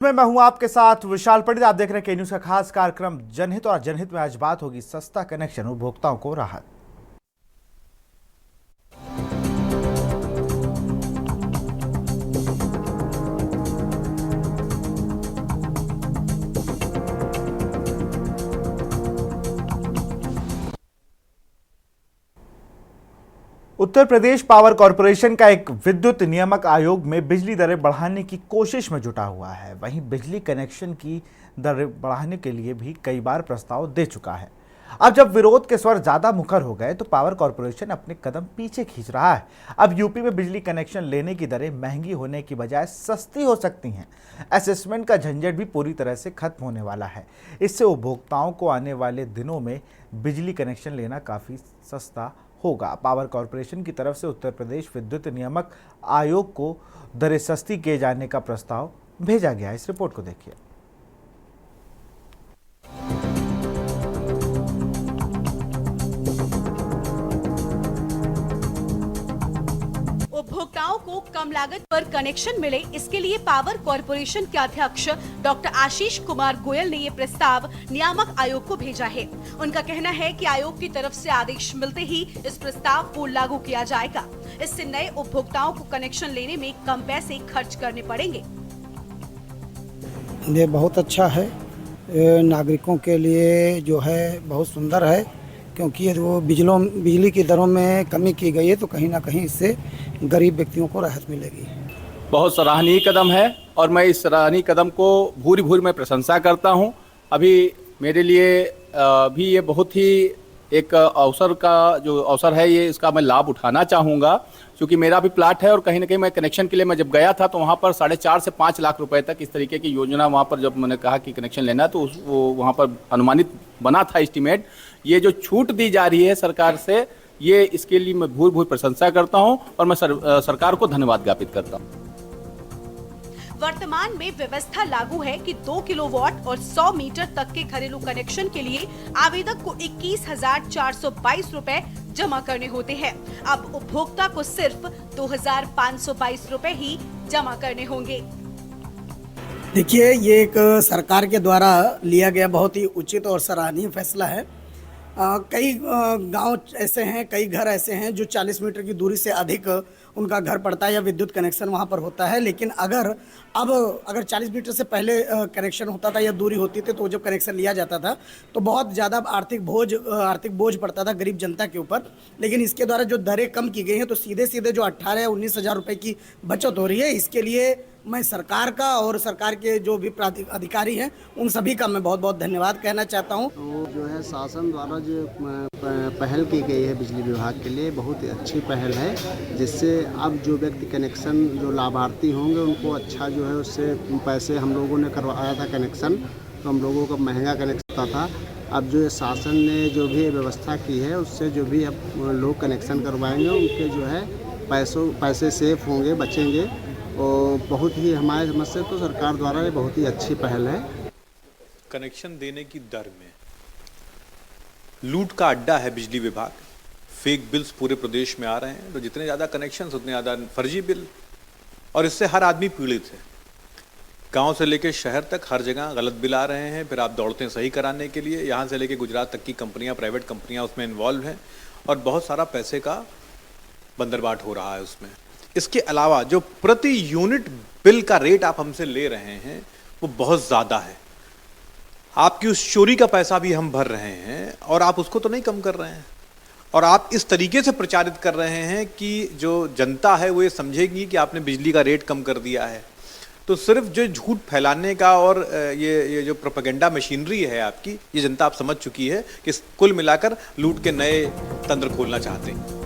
मैं हूं आपके साथ विशाल पंडित। आप देख रहे हैं के न्यूज का खास कार्यक्रम जनहित, और जनहित में आज बात होगी सस्ता कनेक्शन, उपभोक्ताओं को राहत। उत्तर प्रदेश पावर कॉरपोरेशन का एक विद्युत नियामक आयोग में बिजली दरें बढ़ाने की कोशिश में जुटा हुआ है। वहीं बिजली कनेक्शन की दरें बढ़ाने के लिए भी कई बार प्रस्ताव दे चुका है। अब जब विरोध के स्वर ज्यादा मुखर हो गए तो पावर कॉरपोरेशन अपने कदम पीछे खींच रहा है। अब यूपी में बिजली कनेक्शन लेने की दरें महंगी होने की बजाय सस्ती हो सकती हैं। असेसमेंट का झंझट भी पूरी तरह से खत्म होने वाला है। इससे उपभोक्ताओं को आने वाले दिनों में बिजली कनेक्शन लेना काफी सस्ता होगा। पावर कॉरपोरेशन की तरफ से उत्तर प्रदेश विद्युत नियामक आयोग को दरें सस्ती किए जाने का प्रस्ताव भेजा गया है। इस रिपोर्ट को देखिए। उपभोक्ताओं को कम लागत पर कनेक्शन मिले, इसके लिए पावर कॉरपोरेशन के अध्यक्ष डॉक्टर आशीष कुमार गोयल ने ये प्रस्ताव नियामक आयोग को भेजा है। उनका कहना है कि आयोग की तरफ से आदेश मिलते ही इस प्रस्ताव को लागू किया जाएगा। इससे नए उपभोक्ताओं को कनेक्शन लेने में कम पैसे खर्च करने पड़ेंगे। ये बहुत अच्छा है, नागरिकों के लिए जो है बहुत सुंदर है, क्योंकि वो बिजली की दरों में कमी की गई है तो कहीं ना कहीं इससे गरीब व्यक्तियों को राहत मिलेगी। बहुत सराहनीय कदम है और मैं इस सराहनीय कदम को भूरी भूरी मैं प्रशंसा करता हूं। अभी मेरे लिए भी ये बहुत ही एक अवसर का जो अवसर है, ये इसका मैं लाभ उठाना चाहूँगा, क्योंकि मेरा भी प्लाट है और कहीं ना कहीं मैं कनेक्शन के लिए मैं जब गया था तो वहाँ पर 4.5 से 5 लाख रुपए तक इस तरीके की योजना वहाँ पर जब मैंने कहा कि कनेक्शन लेना तो वो वहाँ पर अनुमानित बना था एस्टीमेट। ये जो छूट दी जा रही है सरकार से, ये इसके लिए मैं भूरी भूरी प्रशंसा करता हूँ और मैं सरकार को धन्यवाद ज्ञापित करता हूँ। वर्तमान में व्यवस्था लागू है कि 2 किलोवाट और 100 मीटर तक के घरेलू कनेक्शन के लिए आवेदक को 21,422 रुपए जमा करने होते हैं। अब उपभोक्ता को सिर्फ 2,522 रुपए ही जमा करने होंगे। देखिए, ये एक सरकार के द्वारा लिया गया बहुत ही उचित और सराहनीय फैसला है। कई गांव ऐसे हैं, कई घर ऐसे हैं जो 40 मीटर की दूरी से अधिक उनका घर पड़ता है या विद्युत कनेक्शन वहां पर होता है, लेकिन अगर 40 मीटर से पहले कनेक्शन होता था या दूरी होती थी तो जब कनेक्शन लिया जाता था तो बहुत ज़्यादा आर्थिक बोझ पड़ता था गरीब जनता के ऊपर। लेकिन इसके द्वारा जो दरें कम की गई हैं तो सीधे जो 18 या 19 हज़ार रुपये की बचत हो रही है। इसके लिए मैं सरकार का और सरकार के जो भी अधिकारी हैं उन सभी का मैं बहुत बहुत धन्यवाद कहना चाहता हूँ। वो जो है शासन द्वारा जो पहल की गई है बिजली विभाग के लिए बहुत ही अच्छी पहल है, जिससे अब जो व्यक्ति कनेक्शन जो लाभार्थी होंगे उनको अच्छा जो है उससे पैसे हम लोगों ने करवाया था कनेक्शन, तो हम लोगों का महंगा कनेक्शन था। अब जो शासन ने जो भी व्यवस्था की है उससे जो भी अब लोग कनेक्शन करवाएंगे उनके जो है पैसे सेफ होंगे, बचेंगे। और बहुत ही हमारे समझ से तो सरकार द्वारा ये बहुत ही अच्छी पहल है। कनेक्शन देने की दर में लूट का अड्डा है बिजली विभाग। फेक बिल्स पूरे प्रदेश में आ रहे हैं, तो जितने ज़्यादा कनेक्शंस उतने ज़्यादा फर्जी बिल, और इससे हर आदमी पीड़ित है। गांव से लेकर शहर तक हर जगह गलत बिल आ रहे हैं, फिर आप दौड़ते हैं सही कराने के लिए। यहाँ से लेकर गुजरात तक की कंपनियाँ, प्राइवेट कंपनियाँ उसमें इन्वॉल्व हैं और बहुत सारा पैसे का बंदरबाट हो रहा है उसमें। इसके अलावा जो प्रति यूनिट बिल का रेट आप हमसे ले रहे हैं वो बहुत ज़्यादा है। आपकी उस चोरी का पैसा भी हम भर रहे हैं और आप उसको तो नहीं कम कर रहे हैं, और आप इस तरीके से प्रचारित कर रहे हैं कि जो जनता है वो ये समझेगी कि आपने बिजली का रेट कम कर दिया है। तो सिर्फ जो झूठ फैलाने का और ये जो प्रोपेगेंडा मशीनरी है आपकी, ये जनता आप समझ चुकी है कि कुल मिलाकर लूट के नए तंत्र खोलना चाहते हैं।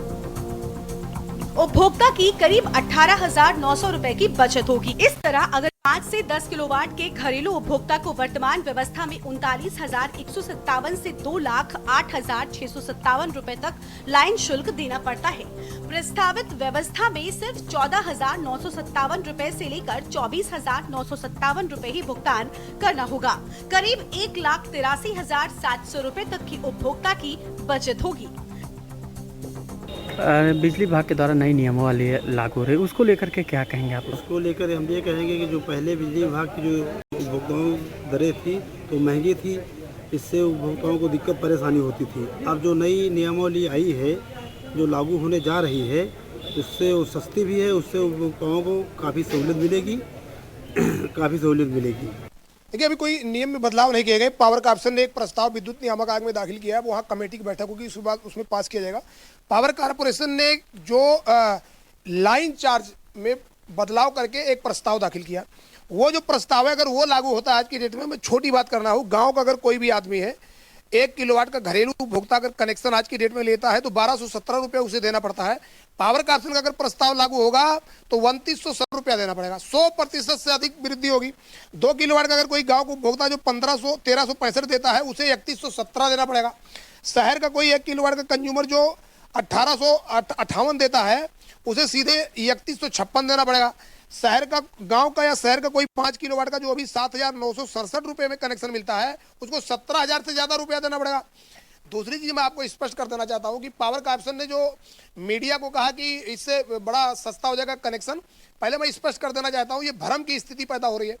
उपभोक्ता की करीब 18,900 रुपए की बचत होगी। इस तरह अगर 5 से 10 किलोवाट के घरेलू उपभोक्ता को वर्तमान व्यवस्था में 39,157 से 2,08,657 रुपए तक लाइन शुल्क देना पड़ता है। प्रस्तावित व्यवस्था में सिर्फ 14,957 रुपए से लेकर 24,957 रुपए ही भुगतान करना होगा। करीब 1,83,700 रुपए तक की उपभोक्ता की बचत होगी। बिजली विभाग के द्वारा नई नियमावली लागू हो रही है, उसको लेकर के क्या कहेंगे आप? उसको लेकर हम ये कहेंगे कि जो पहले बिजली विभाग की जो उपभोक्ताओं दरें थी तो महंगी थी, इससे उपभोक्ताओं को दिक्कत परेशानी होती थी। अब जो नई नियमावली आई है जो लागू होने जा रही है उससे वो सस्ती भी है, उससे उपभोक्ताओं को काफ़ी सहूलियत मिलेगी काफ़ी सहूलियत मिलेगी। देखिए, अभी कोई नियम में बदलाव नहीं किए गए। पावर कॉर्पोरेशन ने एक प्रस्ताव विद्युत नियामक आयोग में दाखिल किया है, वहाँ कमेटी की बैठक होगी, उसके बाद उसमें पास किया जाएगा। पावर कॉर्पोरेशन ने जो लाइन चार्ज में बदलाव करके एक प्रस्ताव दाखिल किया, वो जो प्रस्ताव है अगर वो लागू होता है आज की डेट में, मैं छोटी बात करना हूँ, गाँव का अगर कोई भी आदमी है 1 किलोवाट का घरेलू उपभोक्ता अगर कनेक्शन आज की डेट में लेता है तो 1217 रुपये उसे देना पड़ता है। पावर कॉर्पोरेशन का अगर प्रस्ताव लागू होगा तो 2907 रुपया देना पड़ेगा, 100% से अधिक वृद्धि होगी। 2 किलोवाट का अगर कोई गांव को उपभोक्ता जो 1365 देता है उसे 3117 देना पड़ेगा। शहर का कोई 1 किलोवाट का कंज्यूमर जो 1858 देता है उसे सीधे 3156 देना पड़ेगा। शहर का गांव का या शहर का कोई 5 किलोवाट का जो अभी 7967 रुपये में कनेक्शन मिलता है उसको 17,000 से ज़्यादा रुपया देना पड़ेगा। दूसरी चीज़ मैं आपको स्पष्ट कर देना चाहता हूं कि पावर कॉर्पोरेशन ने जो मीडिया को कहा कि इससे बड़ा सस्ता हो जाएगा कनेक्शन, पहले मैं स्पष्ट कर देना चाहता हूं ये भ्रम की स्थिति पैदा हो रही है।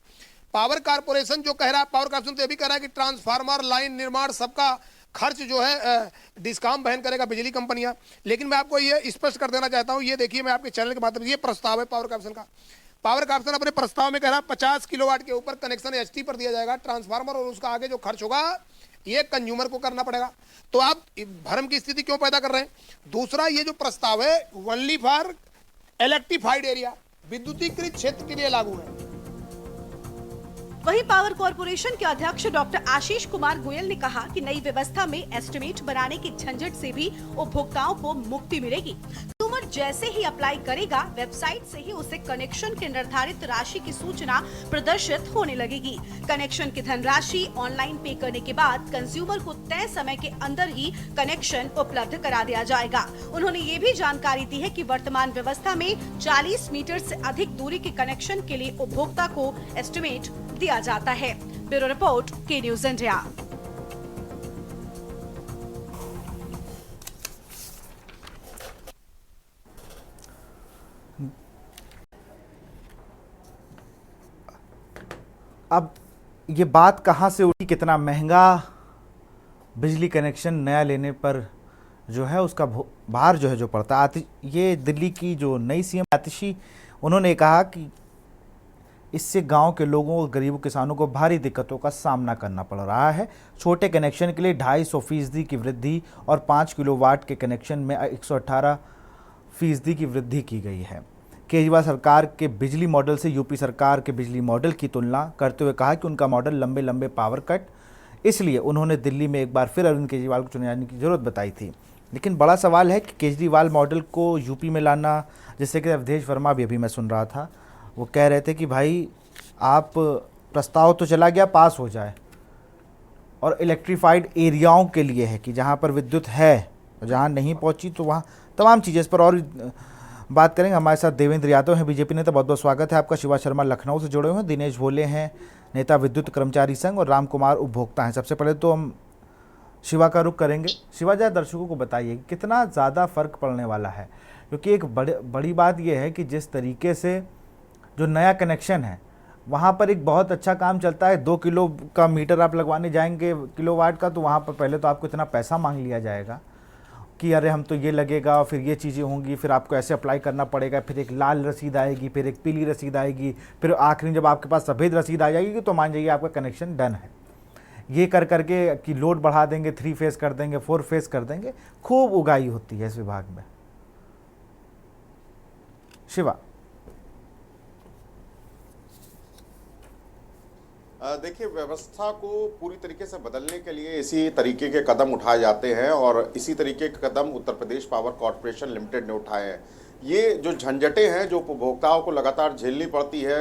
पावर कॉर्पोरेशन जो कह रहा है, पावर कॉर्पोरेशन तो ये भी कह रहा है कि ट्रांसफार्मर लाइन निर्माण सबका खर्च जो है डिस्काउंट वहन करेगा बिजली कंपनियां, लेकिन मैं आपको ये स्पष्ट कर देना चाहता हूं, ये देखिए मैं आपके चैनल के माध्यम से, ये प्रस्ताव है पावर कॉर्पोरेशन का। पावर कॉर्पोरेशन अपने प्रस्ताव में कह रहा है 50 किलोवाट के ऊपर कनेक्शन एचटी पर दिया जाएगा ट्रांसफार्मर, और उसका आगे जो खर्च होगा ये कंज्यूमर को करना पड़ेगा। तो आप भ्रम की स्थिति क्यों पैदा कर रहे हैं? दूसरा, ये जो प्रस्ताव है ओनली फॉर इलेक्ट्रिफाइड एरिया, विद्युतीकृत क्षेत्र के लिए लागू है। वहीं पावर कॉर्पोरेशन के अध्यक्ष डॉक्टर आशीष कुमार गोयल ने कहा कि नई व्यवस्था में एस्टिमेट बनाने की झंझट से भी उपभोक्ताओं को मुक्ति मिलेगी। कंज्यूमर जैसे ही अप्लाई करेगा, वेबसाइट से ही उसे कनेक्शन के निर्धारित राशि की सूचना प्रदर्शित होने लगेगी। कनेक्शन की धनराशि ऑनलाइन पे करने के बाद कंज्यूमर को तय समय के अंदर ही कनेक्शन उपलब्ध करा दिया जाएगा। उन्होंने ये भी जानकारी दी है कि वर्तमान व्यवस्था में 40 मीटर से अधिक दूरी के कनेक्शन के लिए उपभोक्ता को एस्टिमेट दिया जाता है। ब्यूरो रिपोर्ट, के न्यूज इंडिया। अब ये बात कहाँ से उठी, कितना महंगा बिजली कनेक्शन नया लेने पर जो है उसका भार जो है जो पड़ता है। ये दिल्ली की जो नई सीएम आतिशी, उन्होंने कहा कि इससे गांव के लोगों और गरीब किसानों को भारी दिक्कतों का सामना करना पड़ रहा है। छोटे कनेक्शन के लिए 250% की वृद्धि और 5 किलोवाट के कनेक्शन में 118% की वृद्धि की गई है। केजरीवाल सरकार के बिजली मॉडल से यूपी सरकार के बिजली मॉडल की तुलना करते हुए कहा कि उनका मॉडल लंबे लंबे पावर कट, इसलिए उन्होंने दिल्ली में एक बार फिर अरविंद केजरीवाल को चुने जाने की जरूरत बताई थी। लेकिन बड़ा सवाल है कि केजरीवाल मॉडल को यूपी में लाना, जैसे कि अवधेश वर्मा भी अभी मैं सुन रहा था, वो कह रहे थे कि भाई आप प्रस्ताव तो चला गया, पास हो जाए, और इलेक्ट्रीफाइड एरियाओं के लिए है कि जहाँ पर विद्युत है, जहाँ नहीं पहुँची तो वहाँ तमाम चीज़ें। इस पर और बात करेंगे। हमारे साथ देवेंद्र यादव हैं, बीजेपी नेता, बहुत बहुत स्वागत है आपका। शिवा शर्मा लखनऊ से जुड़े हुए हैं, दिनेश भोले हैं नेता विद्युत कर्मचारी संघ, और राम कुमार उपभोक्ता हैं। सबसे पहले तो हम शिवा का रुख करेंगे। शिवा, जरा दर्शकों को बताइए कितना ज़्यादा फ़र्क पड़ने वाला है, क्योंकि एक बड़ी बात यह है कि जिस तरीके से जो नया कनेक्शन है वहाँ पर एक बहुत अच्छा काम चलता है। 2 किलो का मीटर आप लगवाने जाएंगे किलोवाट का, तो वहाँ पर पहले तो आपको इतना पैसा मांग लिया जाएगा कि अरे हम तो ये लगेगा, फिर ये चीज़ें होंगी, फिर आपको ऐसे अप्लाई करना पड़ेगा, फिर एक लाल रसीद आएगी, फिर एक पीली रसीद आएगी, फिर आखिरी जब आपके पास सफ़ेद रसीद आ जाएगी तो मान जाइए आपका कनेक्शन डन है। ये कर करके कि लोड बढ़ा देंगे, 3 फेज़ कर देंगे, 4 फेज़ कर देंगे, खूब उगाई होती है इस विभाग में। शिवा, देखिए, व्यवस्था को पूरी तरीके से बदलने के लिए इसी तरीके के कदम उठाए जाते हैं, और इसी तरीके के कदम Uttar Pradesh power corporation limited ने उठाए हैं। ये जो झंझटें हैं जो उपभोक्ताओं को लगातार झेलनी पड़ती है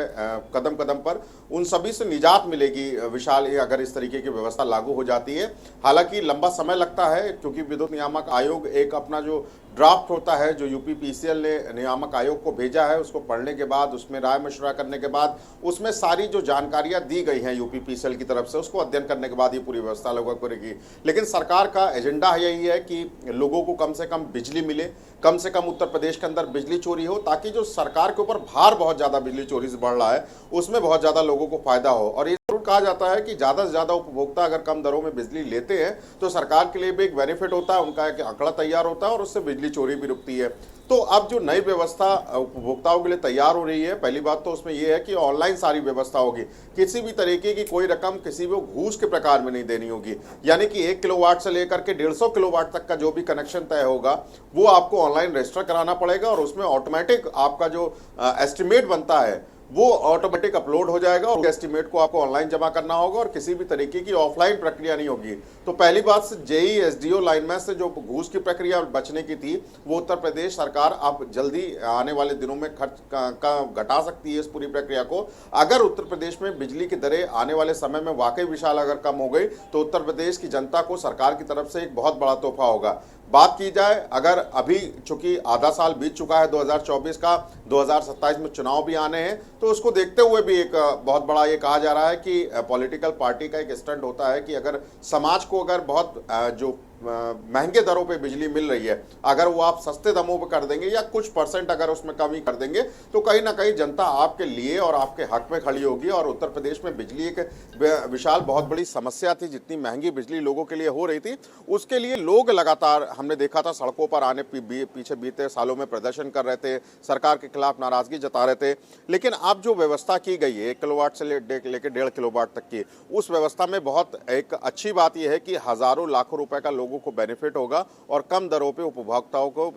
कदम कदम पर, उन सभी से निजात मिलेगी विशाल, अगर इस तरीके की व्यवस्था लागू हो जाती है। हालांकि लंबा समय लगता है, क्योंकि विद्युत नियामक आयोग एक अपना जो ड्राफ्ट होता है जो यूपीपीसीएल ने नियामक आयोग को भेजा है, उसको पढ़ने के बाद, उसमें राय मशवरा करने के बाद, उसमें सारी जो जानकारियां दी गई हैं यूपीपीसीएल की तरफ से, उसको अध्ययन करने के बाद ये पूरी व्यवस्था लागू करेगी। लेकिन सरकार का एजेंडा यही है कि लोगों को कम से कम बिजली मिले, कम से कम उत्तर प्रदेश के अंदर बिजली चोरी हो, ताकि जो सरकार के ऊपर भार बहुत ज़्यादा बिजली चोरी से बढ़ रहा है उसमें बहुत ज़्यादा लोगों को फायदा हो। और ये जरूर कहा जाता है कि ज़्यादा से ज़्यादा उपभोक्ता अगर कम दरों में बिजली लेते हैं तो सरकार के लिए भी एक बेनिफिट होता है, उनका एक आंकड़ा तैयार होता है और उससे बिजली चोरी भी रुकती है। तो अब जो नई व्यवस्था उपभोक्ताओं के लिए तैयार हो रही है, पहली बात तो उसमें यह है कि ऑनलाइन सारी व्यवस्था होगी, किसी भी तरीके की कोई रकम किसी भी घूस के प्रकार में नहीं देनी होगी। यानी कि 1 किलोवाट से लेकर के 150 किलोवाट तक का जो भी कनेक्शन तय होगा वो आपको ऑनलाइन रजिस्टर कराना पड़ेगा और उसमें ऑटोमेटिक आपका जो एस्टिमेट बनता है वो ऑटोमेटिक अपलोड हो जाएगा और एस्टिमेट को आपको ऑनलाइन जमा करना होगा और किसी भी तरीके की ऑफलाइन प्रक्रिया नहीं होगी। तो पहली बात से जेई एसडीओ लाइनमैन से जो घूस की प्रक्रिया बचने की थी वो उत्तर प्रदेश सरकार अब जल्दी आने वाले दिनों में खर्च का घटा सकती है इस पूरी प्रक्रिया को। अगर उत्तर प्रदेश में बिजली की दरें आने वाले समय में वाकई विशाल अगर कम हो गई तो उत्तर प्रदेश की जनता को सरकार की तरफ से एक बहुत बड़ा तोहफा होगा। बात की जाए अगर अभी चूंकि आधा साल बीत चुका है 2024 का, 2027 में चुनाव भी आने हैं, तो उसको देखते हुए भी एक बहुत बड़ा ये कहा जा रहा है कि पॉलिटिकल पार्टी का एक स्टंट होता है कि अगर समाज को अगर बहुत जो महंगे दरों पे बिजली मिल रही है अगर वो आप सस्ते दामों पे कर देंगे या कुछ परसेंट अगर उसमें कमी कर देंगे तो कहीं ना कहीं जनता आपके लिए और आपके हक में खड़ी होगी। और उत्तर प्रदेश में बिजली एक विशाल बहुत बड़ी समस्या थी, जितनी महंगी बिजली लोगों के लिए हो रही थी उसके लिए लोग लगातार हमने देखा था सड़कों पर आने पीछे बीते सालों में प्रदर्शन कर रहे थे, सरकार के खिलाफ नाराजगी जता रहे थे। लेकिन अब जो व्यवस्था की गई है 1 किलोवाट से लेकर 1.5 किलोवाट तक की, उस व्यवस्था में बहुत एक अच्छी बात यह है कि हजारों लाखों रुपए का लोगों को बेनिफिट होगा और कम दरों पे उपभोक्ताओं को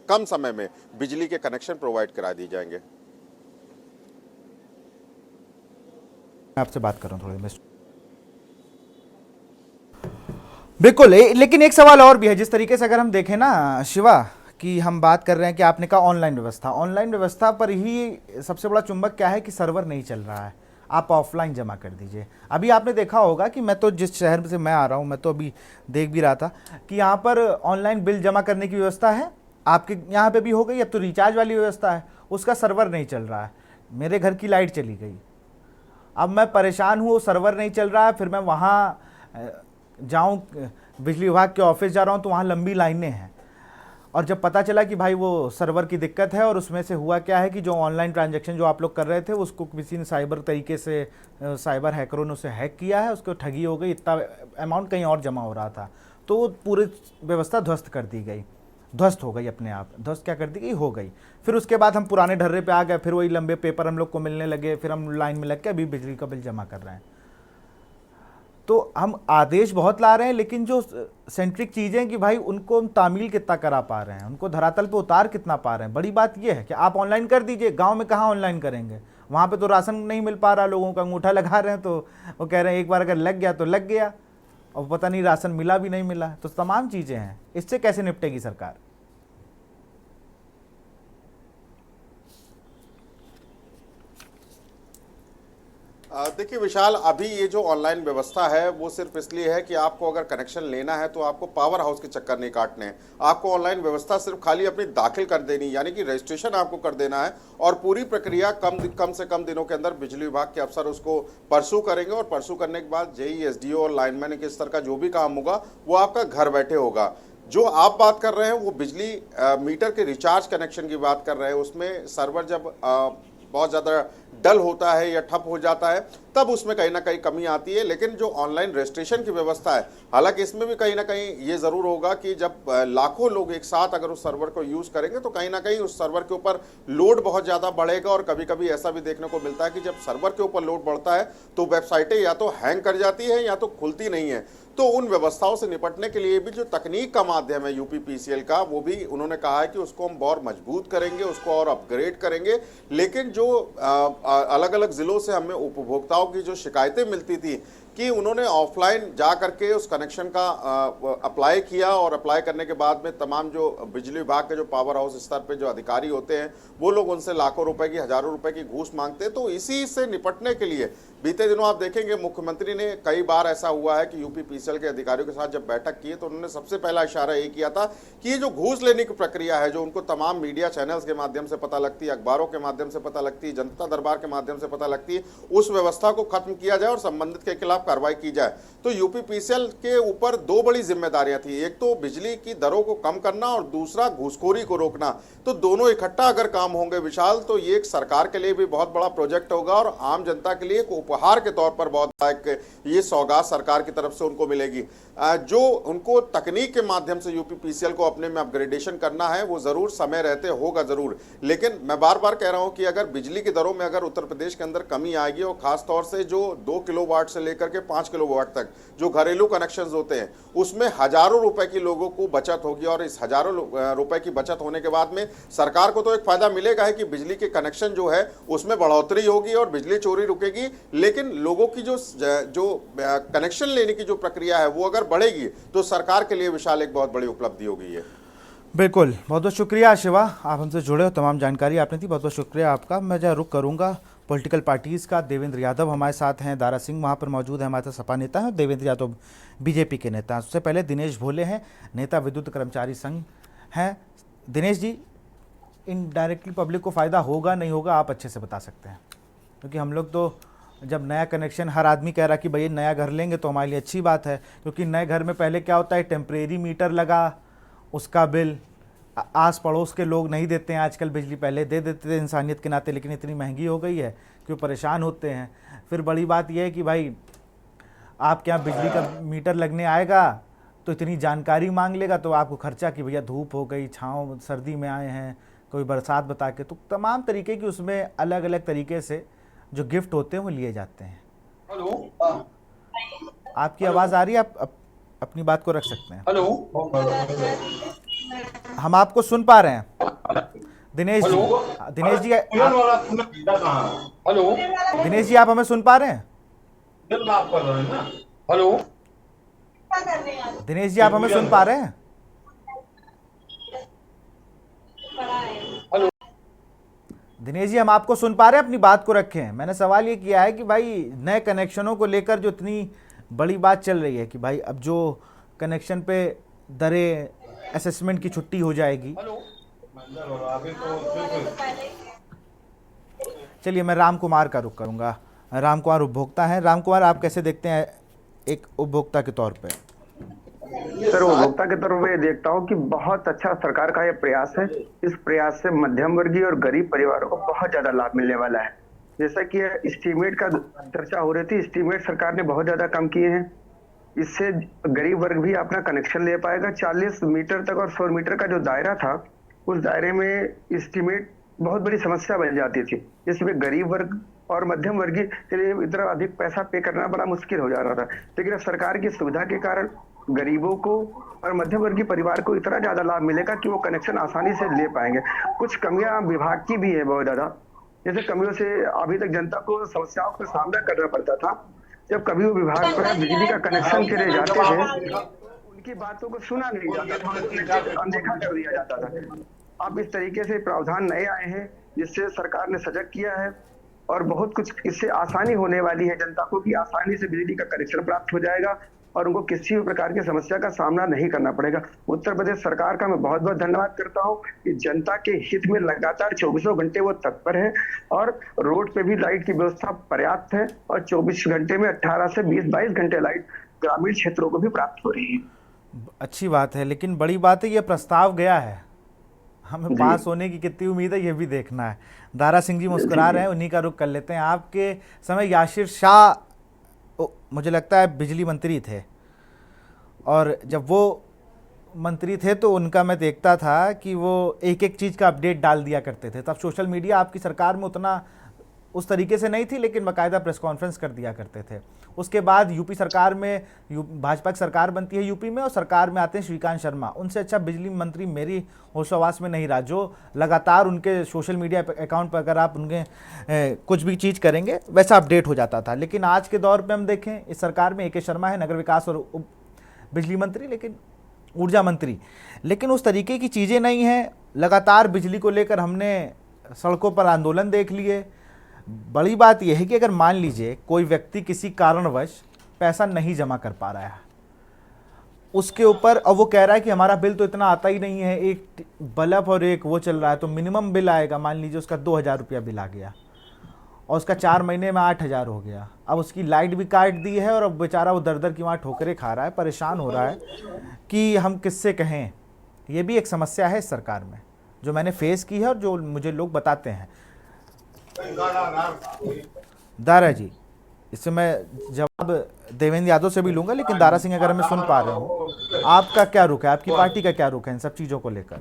कम समय में बिजली के कनेक्शन प्रोवाइड करा दिए जाएंगे। मैं आपसे बात कर रहा हूं थोड़ी देर। बिल्कुल, लेकिन एक सवाल और भी है। जिस तरीके से अगर हम देखें ना शिवा कि हम बात कर रहे हैं कि आपने कहा ऑनलाइन व्यवस्था पर ही सबसे बड़ा चुंबक क्या है कि सर्वर नहीं चल रहा है, आप ऑफलाइन जमा कर दीजिए। अभी आपने देखा होगा कि मैं तो जिस शहर से मैं आ रहा हूँ मैं तो अभी देख भी रहा था कि यहाँ पर ऑनलाइन बिल जमा करने की व्यवस्था है, आपके यहाँ पे भी हो गई। अब तो रिचार्ज वाली व्यवस्था है, उसका सर्वर नहीं चल रहा है। मेरे घर की लाइट चली गई, अब मैं परेशान हूँ, सर्वर नहीं चल रहा है। फिर मैं वहाँ जाऊँ, बिजली विभाग के ऑफिस जा रहा हूँ तो वहाँ लंबी लाइनें हैं। और जब पता चला कि भाई वो सर्वर की दिक्कत है और उसमें से हुआ क्या है कि जो ऑनलाइन ट्रांजैक्शन जो आप लोग कर रहे थे उसको किसी ने साइबर तरीके से साइबर हैकरों ने उसे हैक किया है, उसको ठगी हो गई, इतना अमाउंट कहीं और जमा हो रहा था, तो वो पूरी व्यवस्था ध्वस्त कर दी गई, ध्वस्त हो गई अपने आप। ध्वस्त क्या कर दी गई, हो गई। फिर उसके बाद हम पुराने ढर्रे पे आ गए, फिर वही लंबे पेपर हम लोग को मिलने लगे, फिर हम लाइन में लग के अभी बिजली का बिल जमा कर रहे हैं। तो हम आदेश बहुत ला रहे हैं लेकिन जो सेंट्रिक चीज़ें कि भाई उनको हम तामील कितना करा पा रहे हैं, उनको धरातल पे उतार कितना पा रहे हैं। बड़ी बात यह है कि आप ऑनलाइन कर दीजिए, गांव में कहाँ ऑनलाइन करेंगे, वहाँ पे तो राशन नहीं मिल पा रहा, लोगों का अंगूठा लगा रहे हैं तो वो कह रहे हैं एक बार अगर लग गया तो लग गया, और पता नहीं राशन मिला भी नहीं मिला। तो तमाम चीज़ें हैं, इससे कैसे निपटेगी सरकार? देखिए विशाल, अभी ये जो ऑनलाइन व्यवस्था है वो सिर्फ इसलिए है कि आपको अगर कनेक्शन लेना है तो आपको पावर हाउस के चक्कर नहीं काटने हैं। आपको ऑनलाइन व्यवस्था सिर्फ खाली अपनी दाखिल कर देनी, यानी कि रजिस्ट्रेशन आपको कर देना है और पूरी प्रक्रिया कम से कम दिनों के अंदर बिजली विभाग के अफसर उसको परसू करेंगे और परसू करने के बाद जेई एसडीओ और लाइनमैन के स्तर का जो भी काम होगा वो आपका घर बैठे होगा। जो आप बात कर रहे हैं वो बिजली मीटर के रिचार्ज कनेक्शन की बात कर रहे हैं, उसमें सर्वर जब बहुत ज़्यादा डल होता है या ठप हो जाता है तब उसमें कहीं ना कहीं कमी आती है। लेकिन जो ऑनलाइन रजिस्ट्रेशन की व्यवस्था है, हालांकि इसमें भी कहीं ना कहीं ये ज़रूर होगा कि जब लाखों लोग एक साथ अगर उस सर्वर को यूज़ करेंगे तो कहीं ना कहीं उस सर्वर के ऊपर लोड बहुत ज़्यादा बढ़ेगा। और कभी कभी ऐसा भी देखने को मिलता है कि जब सर्वर के ऊपर लोड बढ़ता है तो वेबसाइटें या तो हैंग कर जाती है या तो खुलती नहीं है। तो उन व्यवस्थाओं से निपटने के लिए भी जो तकनीक का माध्यम है यूपीपीसीएल का, वो भी उन्होंने कहा है कि उसको हम और मजबूत करेंगे, उसको और अपग्रेड करेंगे। लेकिन जो अलग अलग जिलों से हमें उपभोक्ताओं की जो शिकायतें मिलती थी कि उन्होंने ऑफलाइन जा करके उस कनेक्शन का अप्लाई किया और अप्लाई करने के बाद में तमाम जो बिजली विभाग के जो पावर हाउस स्तर पे जो अधिकारी होते हैं वो लोग उनसे लाखों रुपए की, हजारों रुपए की घूस मांगते हैं। तो इसी से निपटने के लिए बीते दिनों आप देखेंगे मुख्यमंत्री ने कई बार ऐसा हुआ है कि यूपीपीसीएल के अधिकारियों के साथ जब बैठक की तो उन्होंने सबसे पहला इशारा ये किया था कि ये जो घूस लेने की प्रक्रिया है, जो उनको तमाम मीडिया चैनल्स के माध्यम से पता लगती है, अखबारों के माध्यम से पता लगती है, जनता दरबार के माध्यम से पता लगती है, उस व्यवस्था को खत्म किया जाए और संबंधित के खिलाफ कार्रवाई की जाए। तो यूपीपीसीएल के ऊपर दो बड़ी जिम्मेदारियां थी, एक तो बिजली की दरों को कम करना और दूसरा घूसखोरी को रोकना। तो दोनों इकट्ठा अगर काम होंगे विशाल तो ये एक सरकार के लिए भी बहुत बड़ा प्रोजेक्ट होगा और आम जनता के लिए एक उपहार के तौर पर बहुत एक ये सौगात सरकार की तरफ से उनको मिलेगी। जो उनको तकनीक के माध्यम से यूपीपीसीएल को अपने में अपग्रेडेशन करना है वो ज़रूर समय रहते होगा ज़रूर, लेकिन मैं बार बार कह रहा हूँ कि अगर बिजली की दरों में अगर उत्तर प्रदेश के अंदर कमी आएगी और ख़ास तौर से जो 2 किलोवाट से लेकर के 5 किलोवाट तक जो घरेलू कनेक्शंस होते हैं उसमें हज़ारों रुपए की लोगों को बचत होगी, और इस हज़ारों रुपए की बचत होने के बाद में सरकार को तो एक फ़ायदा मिलेगा है कि बिजली के कनेक्शन जो है उसमें बढ़ोतरी होगी और बिजली चोरी रुकेगी, लेकिन लोगों की जो कनेक्शन लेने की जो प्रक्रिया है वो अगर बढ़ेगी तो सरकार के लिए विशाल एक बहुत बड़ी उपलब्धि होगी ये। बिल्कुल, बहुत बहुत शुक्रिया शिवा, आप हमसे जुड़े हो, तमाम जानकारी आपने दी, बहुत बहुत शुक्रिया आपका। मैं जहाँ रुख करूँगा पॉलिटिकल पार्टीज़ का, देवेंद्र यादव हमारे साथ हैं, दारा सिंह वहाँ पर मौजूद है, हमारे साथ सपा नेता हैं, देवेंद्र यादव बीजेपी के नेता हैं। उससे पहले दिनेश भोले हैं, नेता विद्युत कर्मचारी संघ हैं। दिनेश जी, इनडायरेक्टली पब्लिक को फ़ायदा होगा नहीं होगा आप अच्छे से बता सकते हैं, क्योंकि हम लोग तो जब नया कनेक्शन हर आदमी कह रहा कि भैया नया घर लेंगे तो हमारे लिए अच्छी बात है, क्योंकि नए घर में पहले क्या होता है टेम्परेरी मीटर लगा, उसका बिल आस पड़ोस के लोग नहीं देते हैं आजकल बिजली, पहले दे देते थे इंसानियत के नाते, लेकिन इतनी महंगी हो गई है कि वो परेशान होते हैं। फिर बड़ी बात यह है कि भाई आपके यहाँ बिजली का मीटर लगने आएगा तो इतनी जानकारी मांग लेगा, तो आपको खर्चा कि भैया धूप हो गई, छाँव सर्दी में आए हैं, कोई बरसात बता के, तो तमाम तरीके की उसमें अलग अलग तरीके से जो गिफ्ट होते हैं वो लिए जाते हैं। हेलो, आपकी आवाज़ आ रही है, आप अपनी बात को रख सकते हैं। हेलो, हम आपको सुन पा रहे हैं दिनेश जी। दिनेश जी हेलो, दिनेश जी आप हमें सुन पा रहे हैं? हेलो, दिनेश जी आप हमें सुन पा रहे हैं? हेलो, दिनेश जी हम आपको सुन पा रहे हैं, अपनी बात को रखें। मैंने सवाल ये किया है कि भाई नए कनेक्शनों को लेकर जो इतनी बड़ी बात चल रही है कि भाई अब जो कनेक्शन पे दरें असेसमेंट की छुट्टी हो जाएगी। चलिए मैं राम कुमार का रुख करूंगा। राम कुमार उपभोक्ता हैं। राम कुमार, आप कैसे देखते हैं एक उपभोक्ता के तौर पे? सर, उपभोक्ता के तौर पे देखता हूँ कि बहुत अच्छा सरकार का यह प्रयास है। इस प्रयास से मध्यम वर्गीय और गरीब परिवारों को बहुत ज्यादा लाभ मिलने वाला है। जैसा कि एस्टीमेट का चर्चा हो रही थी, एस्टीमेट सरकार ने बहुत ज्यादा कम किए हैं। इससे गरीब वर्ग भी अपना कनेक्शन ले पाएगा। 40 मीटर तक और 100 मीटर का जो दायरा था, उस दायरे में एस्टीमेट बहुत बड़ी समस्या बन जाती थी, जिसमें गरीब वर्ग और मध्यम वर्गीय के लिए इतना अधिक पैसा पे करना बड़ा मुश्किल हो जा रहा था। लेकिन अब सरकार की सुविधा के कारण गरीबों को और मध्यम वर्गीय परिवार को इतना ज्यादा लाभ मिलेगा कि वो कनेक्शन आसानी से ले पाएंगे। कुछ कमियां विभाग की भी है बहुत ज्यादा, जैसे कमियों से अभी तक जनता को समस्याओं का सामना करना पड़ता था। जब कभी वो विभाग पर बिजली का कनेक्शन के लिए जाते थे, उनकी बातों को सुना नहीं जाता था, अनदेखा कर दिया जाता था। अब इस तरीके से प्रावधान नए आए हैं, जिससे सरकार ने सजग किया है और बहुत कुछ इससे आसानी होने वाली है। जनता को भी आसानी से बिजली का कनेक्शन प्राप्त हो जाएगा और उनको किसी भी प्रकार की समस्या का सामना नहीं करना पड़ेगा। उत्तर प्रदेश सरकार का मैं बहुत बहुत धन्यवाद करता हूं कि जनता के हित में लगातार 24 घंटे वो तत्पर है और रोड पे भी लाइट की व्यवस्था पर्याप्त है और 24 घंटे में 18 से 20-22 घंटे लाइट ग्रामीण क्षेत्रों को भी प्राप्त हो रही है। अच्छी बात है, लेकिन बड़ी बात है ये प्रस्ताव गया है, हमें पास होने की कितनी उम्मीद है ये भी देखना है। दारा सिंह जी मुस्कुरा रहे हैं, उन्हीं का रुख कर लेते हैं। आपके समय याशिर शाह मुझे लगता है बिजली मंत्री थे, और जब वो मंत्री थे तो उनका मैं देखता था कि वो एक एक चीज़ का अपडेट डाल दिया करते थे। तब सोशल मीडिया आपकी सरकार में उतना उस तरीके से नहीं थी, लेकिन बाकायदा प्रेस कॉन्फ्रेंस कर दिया करते थे। उसके बाद यूपी सरकार में भाजपा की सरकार बनती है यूपी में, और सरकार में आते हैं श्रीकांत शर्मा। उनसे अच्छा बिजली मंत्री मेरी होशोहवास में नहीं रहा, जो लगातार उनके सोशल मीडिया अकाउंट पर अगर आप उनके कुछ भी चीज़ करेंगे वैसा अपडेट हो जाता था। लेकिन आज के दौर पर हम देखें, इस सरकार में AK शर्मा है नगर विकास और बिजली मंत्री, लेकिन ऊर्जा मंत्री, लेकिन उस तरीके की चीज़ें नहीं हैं। लगातार बिजली को लेकर हमने सड़कों पर आंदोलन देख लिए। बड़ी बात यह है कि अगर मान लीजिए कोई व्यक्ति किसी कारणवश पैसा नहीं जमा कर पा रहा है, उसके ऊपर अब वो कह रहा है कि हमारा बिल तो इतना आता ही नहीं है, एक बल्ब और एक वो चल रहा है तो मिनिमम बिल आएगा। मान लीजिए उसका 2000 रुपया बिल आ गया और उसका 4 महीने में 8000 हो गया। अब उसकी लाइट भी काट दी है और अब बेचारा वो दर दर की वहाँ ठोकरें खा रहा है, परेशान हो रहा है कि हम किससे कहें। ये भी एक समस्या है इस सरकार में, जो मैंने फेस की है और जो मुझे लोग बताते हैं। दारा जी, इससे मैं जवाब देवेंद्र यादव से भी लूंगा, लेकिन दारा सिंह अगर मैं सुन पा रहा हूँ, आपका क्या रुख है, आपकी पार्टी का क्या रुख है इन सब चीजों को लेकर?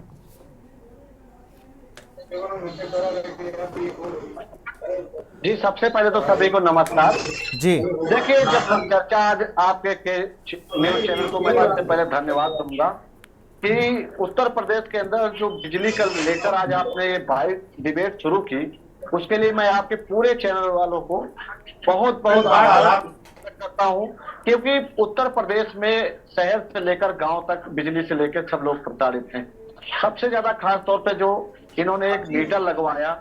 जी, सबसे पहले तो सभी को नमस्कार जी। देखिए, जब हम चर्चा आज आपके न्यूज चैनल को मैं सबसे पहले धन्यवाद दूंगा कि उत्तर प्रदेश के अंदर जो बिजली का लेकर आज आपने ये भाई डिबेट शुरू की, उसके लिए मैं आपके पूरे चैनल वालों को बहुत बहुत आभार करता हूँ, क्योंकि उत्तर प्रदेश में शहर से लेकर गांव तक बिजली से लेकर सब लोग प्रताड़ित हैं। सबसे ज्यादा खास तौर पे जो इन्होंने एक मीटर लगवाया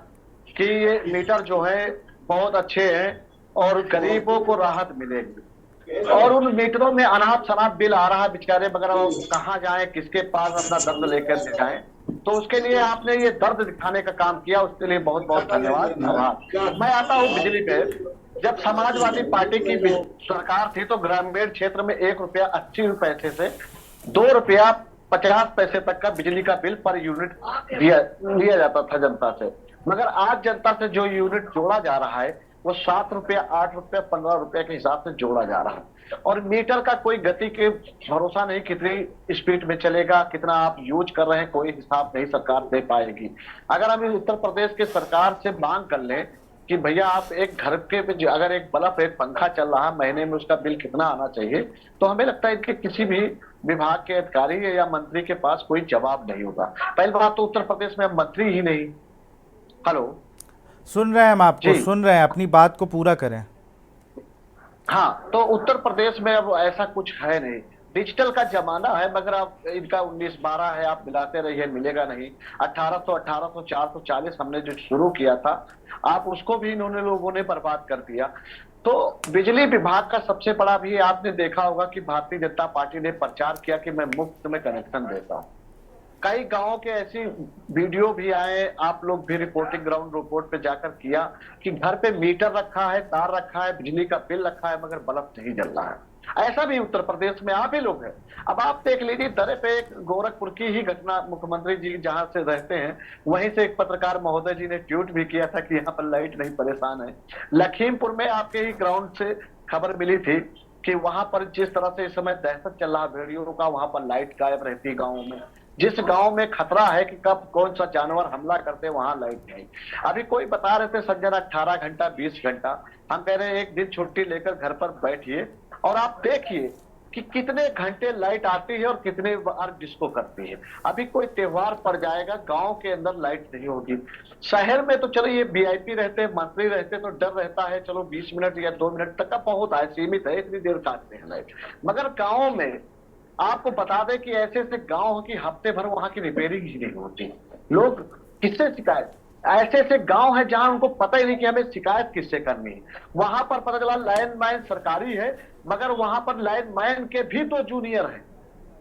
कि ये मीटर जो है बहुत अच्छे हैं और गरीबों को राहत मिलेगी, और उन मीटरों में अनाप शनाप बिल आ रहा है बेचारे, मगर वो कहाँ जाएं, किसके पास अपना दर्द लेकर जाएं, तो उसके लिए आपने ये दर्द दिखाने का काम किया, उसके लिए बहुत बहुत धन्यवाद, आभार। मैं आता हूँ बिजली पे। जब समाजवादी पार्टी की सरकार थी तो ग्रामीण क्षेत्र में 1 रुपया 80 पैसे से 2 रुपया 50 पैसे तक का बिजली का बिल पर यूनिट लिया जाता था जनता से, मगर आज जनता से जो यूनिट जोड़ा जा रहा है वो 7 रुपया 8 रुपया 15 रुपया के हिसाब से जोड़ा जा रहा है, और मीटर का कोई गति के भरोसा नहीं, कितनी स्पीड में चलेगा, कितना आप यूज कर रहे हैं, कोई हिसाब नहीं सरकार दे पाएगी। अगर हम उत्तर प्रदेश के सरकार से मांग कर लें कि भैया आप एक घर के अगर एक बल्ब एक पंखा चल रहा है, महीने में उसका बिल कितना आना चाहिए, तो हमें लगता है कि किसी भी विभाग के अधिकारी या मंत्री के पास कोई जवाब नहीं होगा। पहली बात तो उत्तर प्रदेश में मंत्री ही नहीं। हेलो, सुन रहे हैं हम आपको, सुन रहे हैं, अपनी बात को पूरा करें। हाँ, तो उत्तर प्रदेश में अब ऐसा कुछ है नहीं, डिजिटल का जमाना है, मगर आप इनका 19-12 है, आप मिलाते रहिए, मिलेगा नहीं। 1800, 440 हमने जो शुरू किया था, आप उसको भी इन्होंने लोगों ने बर्बाद कर दिया। तो बिजली विभाग का सबसे बड़ा भी आपने देखा होगा कि भारतीय जनता पार्टी ने प्रचार किया कि मैं मुफ्त में कनेक्शन देता हूँ। कई गांवों के ऐसी वीडियो भी आए, आप लोग भी रिपोर्टिंग ग्राउंड रिपोर्ट पे जाकर किया कि घर पे मीटर रखा है, तार रखा है, बिजली का बिल रखा है, मगर बल्ब नहीं जल रहा है। ऐसा भी उत्तर प्रदेश में आप ही लोग हैं। अब आप देख लीजिए, दरे पे एक गोरखपुर की ही घटना, मुख्यमंत्री जी जहां से रहते हैं वहीं से एक पत्रकार महोदय जी ने ट्वीट भी किया था कि यहाँ पर लाइट नहीं, परेशान है। लखीमपुर में आपके ही ग्राउंड से खबर मिली थी कि वहां पर जिस तरह से इस समय दहशत चल रहा भेड़ियों का, वहां पर लाइट गायब रहती है गाँव में। जिस गांव में खतरा है कि कब कौन सा जानवर हमला करते, वहां लाइट नहीं। अभी कोई बता रहे थे सज्जन 18 घंटा 20 घंटा, हम कह रहे हैं एक दिन छुट्टी लेकर घर पर बैठिए और आप देखिए कि कितने घंटे लाइट आती है और कितने बार डिस्को करती है। अभी कोई त्योहार पड़ जाएगा, गांव के अंदर लाइट नहीं होगी। शहर में तो चलो ये वीआईपी रहते, मंत्री रहते तो डर रहता है, चलो 20 मिनट या 2 मिनट तक का बहुत है, सीमित है, इतनी देर काटते हैं लाइट। मगर गाँव में आपको बता दें कि ऐसे ऐसे गांव की हफ्ते भर वहां की रिपेयरिंग ही नहीं होती। लोग किससे शिकायत, ऐसे ऐसे गांव है जहां उनको पता ही नहीं कि हमें शिकायत किससे करनी है। वहां पर पता चला लाइनमैन सरकारी है, मगर वहां पर लाइनमैन के भी तो जूनियर है।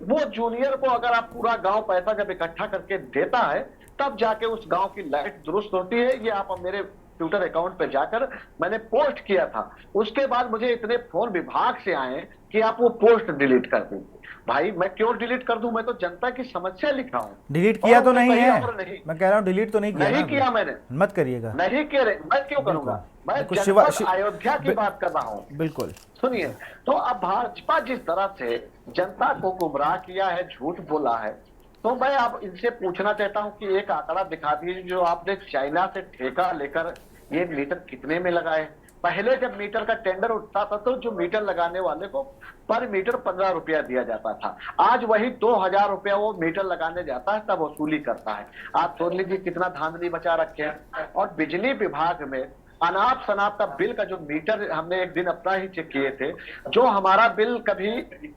वो जूनियर को अगर आप पूरा गांव पैसा जब इकट्ठा करके देता है, तब जाके उस गांव की लाइट दुरुस्त होती है। ये आप मेरे ट्विटर अकाउंट पे जाकर मैंने पोस्ट किया था, उसके बाद मुझे इतने फोन विभाग से आए कि आप वो पोस्ट डिलीट कर दीजिए। भाई मैं क्यों डिलीट कर दूं, मैं तो जनता की समस्या लिखा हूँ। डिलीट किया तो नहीं है, नहीं। मैं कह रहा हूँ डिलीट तो नहीं किया, नहीं किया मैंने, मत करिएगा। नहीं किया, मैं क्यों करूंगा, मैं अयोध्या की बात कर रहा हूँ। बिल्कुल सुनिए, तो अब भाजपा जिस तरह से जनता को गुमराह किया है, झूठ बोला है, तो मैं अब इनसे पूछना चाहता हूँ कि एक आंकड़ा दिखा दीजिए जो आपने चाइना से ठेका लेकर ये मीटर कितने में लगाए। पहले जब मीटर का टेंडर उठता था तो जो मीटर लगाने वाले को पर मीटर 15 रुपया दिया जाता था, आज वही 2000 रुपया वो मीटर लगाने जाता है तब वसूली करता है। आप सोच लीजिए कितना धांधली बचा रखे हैं। और बिजली विभाग में अनाप शनाप का बिल का जो मीटर हमने एक दिन अपना ही चेक किए थे, जो हमारा बिल कभी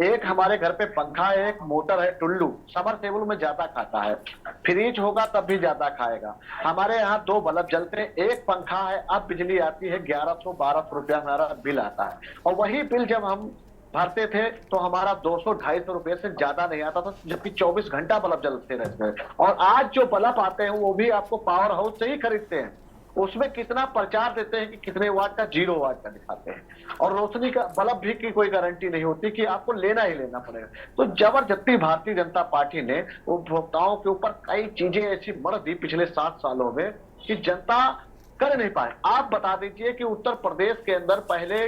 एक हमारे घर पे पंखा है, एक मोटर है, टुल्लू समरसेबल में ज्यादा खाता है, फ्रिज होगा तब भी ज्यादा खाएगा। हमारे यहाँ 2 बल्ब जलते हैं, एक पंखा है, अब बिजली आती है 1100-1200 रुपया हमारा बिल आता है। और वही बिल जब हम भरते थे तो हमारा 200-250 रुपए से ज्यादा नहीं आता था, जबकि 24 घंटा बल्ब जलते रहते हैं। और आज जो बल्ब आते हैं वो भी आपको पावर हाउस से ही खरीदते हैं, उसमें कितना प्रचार देते हैं कि कितने वाट का, 0 वाट का दिखाते हैं। और रोशनी का बल्ब भी की कोई गारंटी नहीं होती कि आपको लेना ही लेना पड़ेगा। तो जबरदस्ती भारतीय जनता पार्टी ने उपभोक्ताओं के ऊपर कई चीजें ऐसी मढ़ दी पिछले 7 सालों में कि जनता कर नहीं पाए। आप बता दीजिए कि उत्तर प्रदेश के अंदर पहले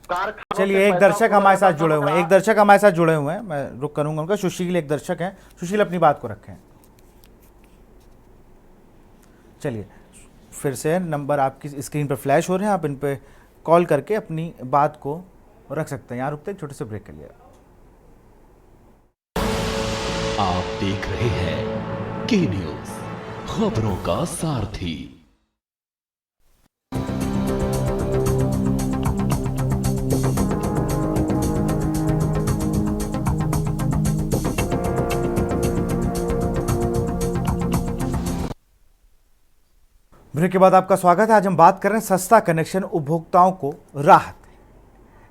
कारखानों चलिए, से एक पैसा दर्शक उड़ा हमारे साथ जाता था, जुड़े हुए हैं, एक दर्शक हमारे साथ जुड़े हुए हैं, मैं रुक करूंगा उनका। सुशील एक दर्शक है, सुशील अपनी बात को रखें। चलिए, फिर से नंबर आपकी स्क्रीन पर फ्लैश हो रहे हैं, आप इन पे कॉल करके अपनी बात को रख सकते हैं। यहाँ रुकते हैं, छोटे से ब्रेक के लिए। आप देख रहे हैं के न्यूज, खबरों का सारथी। ब्रेक के बाद आपका स्वागत है। आज हम बात कर रहे हैं सस्ता कनेक्शन उपभोक्ताओं को राहत।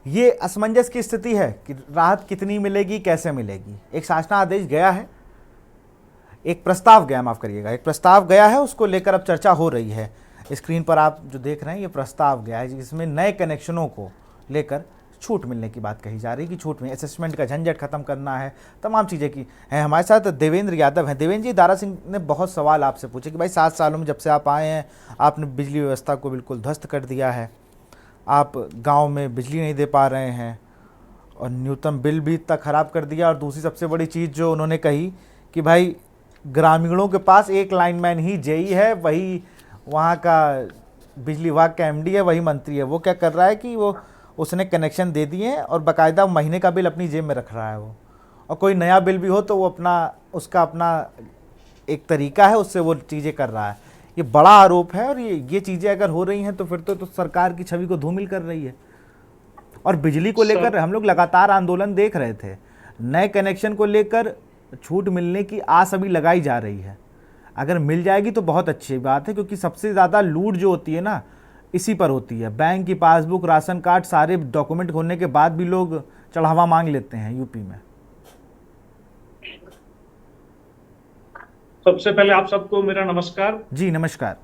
ये असमंजस की स्थिति है कि राहत कितनी मिलेगी, कैसे मिलेगी। एक शासना आदेश गया है, एक प्रस्ताव गया, माफ करिएगा, एक प्रस्ताव गया है, उसको लेकर अब चर्चा हो रही है। स्क्रीन पर आप जो देख रहे हैं ये प्रस्ताव गया है जिसमें नए कनेक्शनों को लेकर छूट मिलने की बात कही जा रही है कि छूट में असेसमेंट का झंझट खत्म करना है, तमाम चीज़ें की हैं। हमारे साथ देवेंद्र यादव हैं। देवेंद्र जी, दारा सिंह ने बहुत सवाल आपसे पूछे कि भाई 7 सालों में जब से आप आए हैं आपने बिजली व्यवस्था को बिल्कुल ध्वस्त कर दिया है, आप गांव में बिजली नहीं दे पा रहे हैं और न्यूनतम बिल भी इतना ख़राब कर दिया। और दूसरी सबसे बड़ी चीज़ जो उन्होंने कही कि भाई ग्रामीणों के पास एक लाइनमैन ही जेई है, वही वहाँ का बिजली विभाग का एमडी है, वही मंत्री है। वो क्या कर रहा है कि वो उसने कनेक्शन दे दिए हैं और बाकायदा महीने का बिल अपनी जेब में रख रहा है वो, और कोई नया बिल भी हो तो वो उसका अपना एक तरीका है, उससे वो चीज़ें कर रहा है। ये बड़ा आरोप है और ये चीज़ें अगर हो रही हैं तो फिर तो सरकार की छवि को धूमिल कर रही है। और बिजली को लेकर हम लोग लगातार आंदोलन देख रहे थे, नए कनेक्शन को लेकर छूट मिलने की आस अभी लगाई जा रही है। अगर मिल जाएगी तो बहुत अच्छी बात है, क्योंकि सबसे ज़्यादा लूट जो होती है ना इसी पर होती है। बैंक की पासबुक, राशन कार्ड, सारे डॉक्यूमेंट होने के बाद भी लोग चढ़ावा मांग लेते हैं यूपी में। सबसे पहले आप सबको मेरा नमस्कार। जी नमस्कार।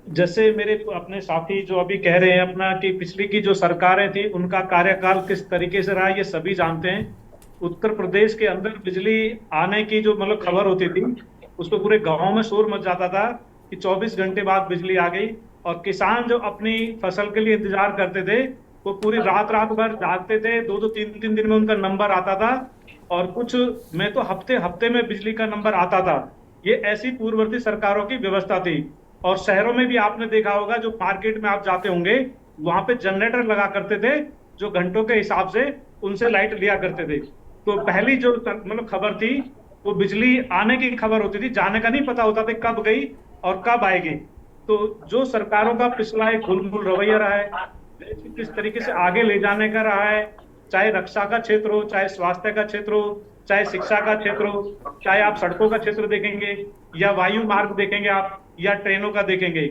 जैसे मेरे अपने साथी जो अभी कह रहे हैं अपना कि पिछली की जो सरकारें थी उनका कार्यकाल किस तरीके से रहा, ये सभी जानते हैं। उत्तर प्रदेश के अंदर बिजली आने की जो मतलब खबर होती थी उस पर पूरे गाँव में शोर मच जाता था कि 24 घंटे बाद बिजली आ गई। और किसान जो अपनी फसल के लिए इंतजार करते थे वो पूरी रात भर जागते थे, 2-2, 3-3 दिन में उनका नंबर आता था, और कुछ में तो हफ्ते में बिजली का नंबर आता था। ये ऐसी पूर्ववर्ती सरकारों की व्यवस्था थी। और शहरों में भी आपने देखा होगा, जो मार्केट में आप जाते होंगे वहां पे जनरेटर लगा करते थे जो घंटों के हिसाब से उनसे लाइट लिया करते थे। तो पहली जो मतलब खबर थी वो बिजली आने की खबर होती थी, जाने का नहीं पता होता था कब गई और कब आएगी। तो जो सरकारों का पिछला एक घुलमुल रवैया रहा है, किस तरीके से आगे ले जाने का रहा है, चाहे रक्षा का क्षेत्र हो, चाहे स्वास्थ्य का क्षेत्र हो, चाहे शिक्षा का क्षेत्र हो, चाहे आप सड़कों का क्षेत्र देखेंगे या वायु मार्ग देखेंगे आप, या ट्रेनों का देखेंगे।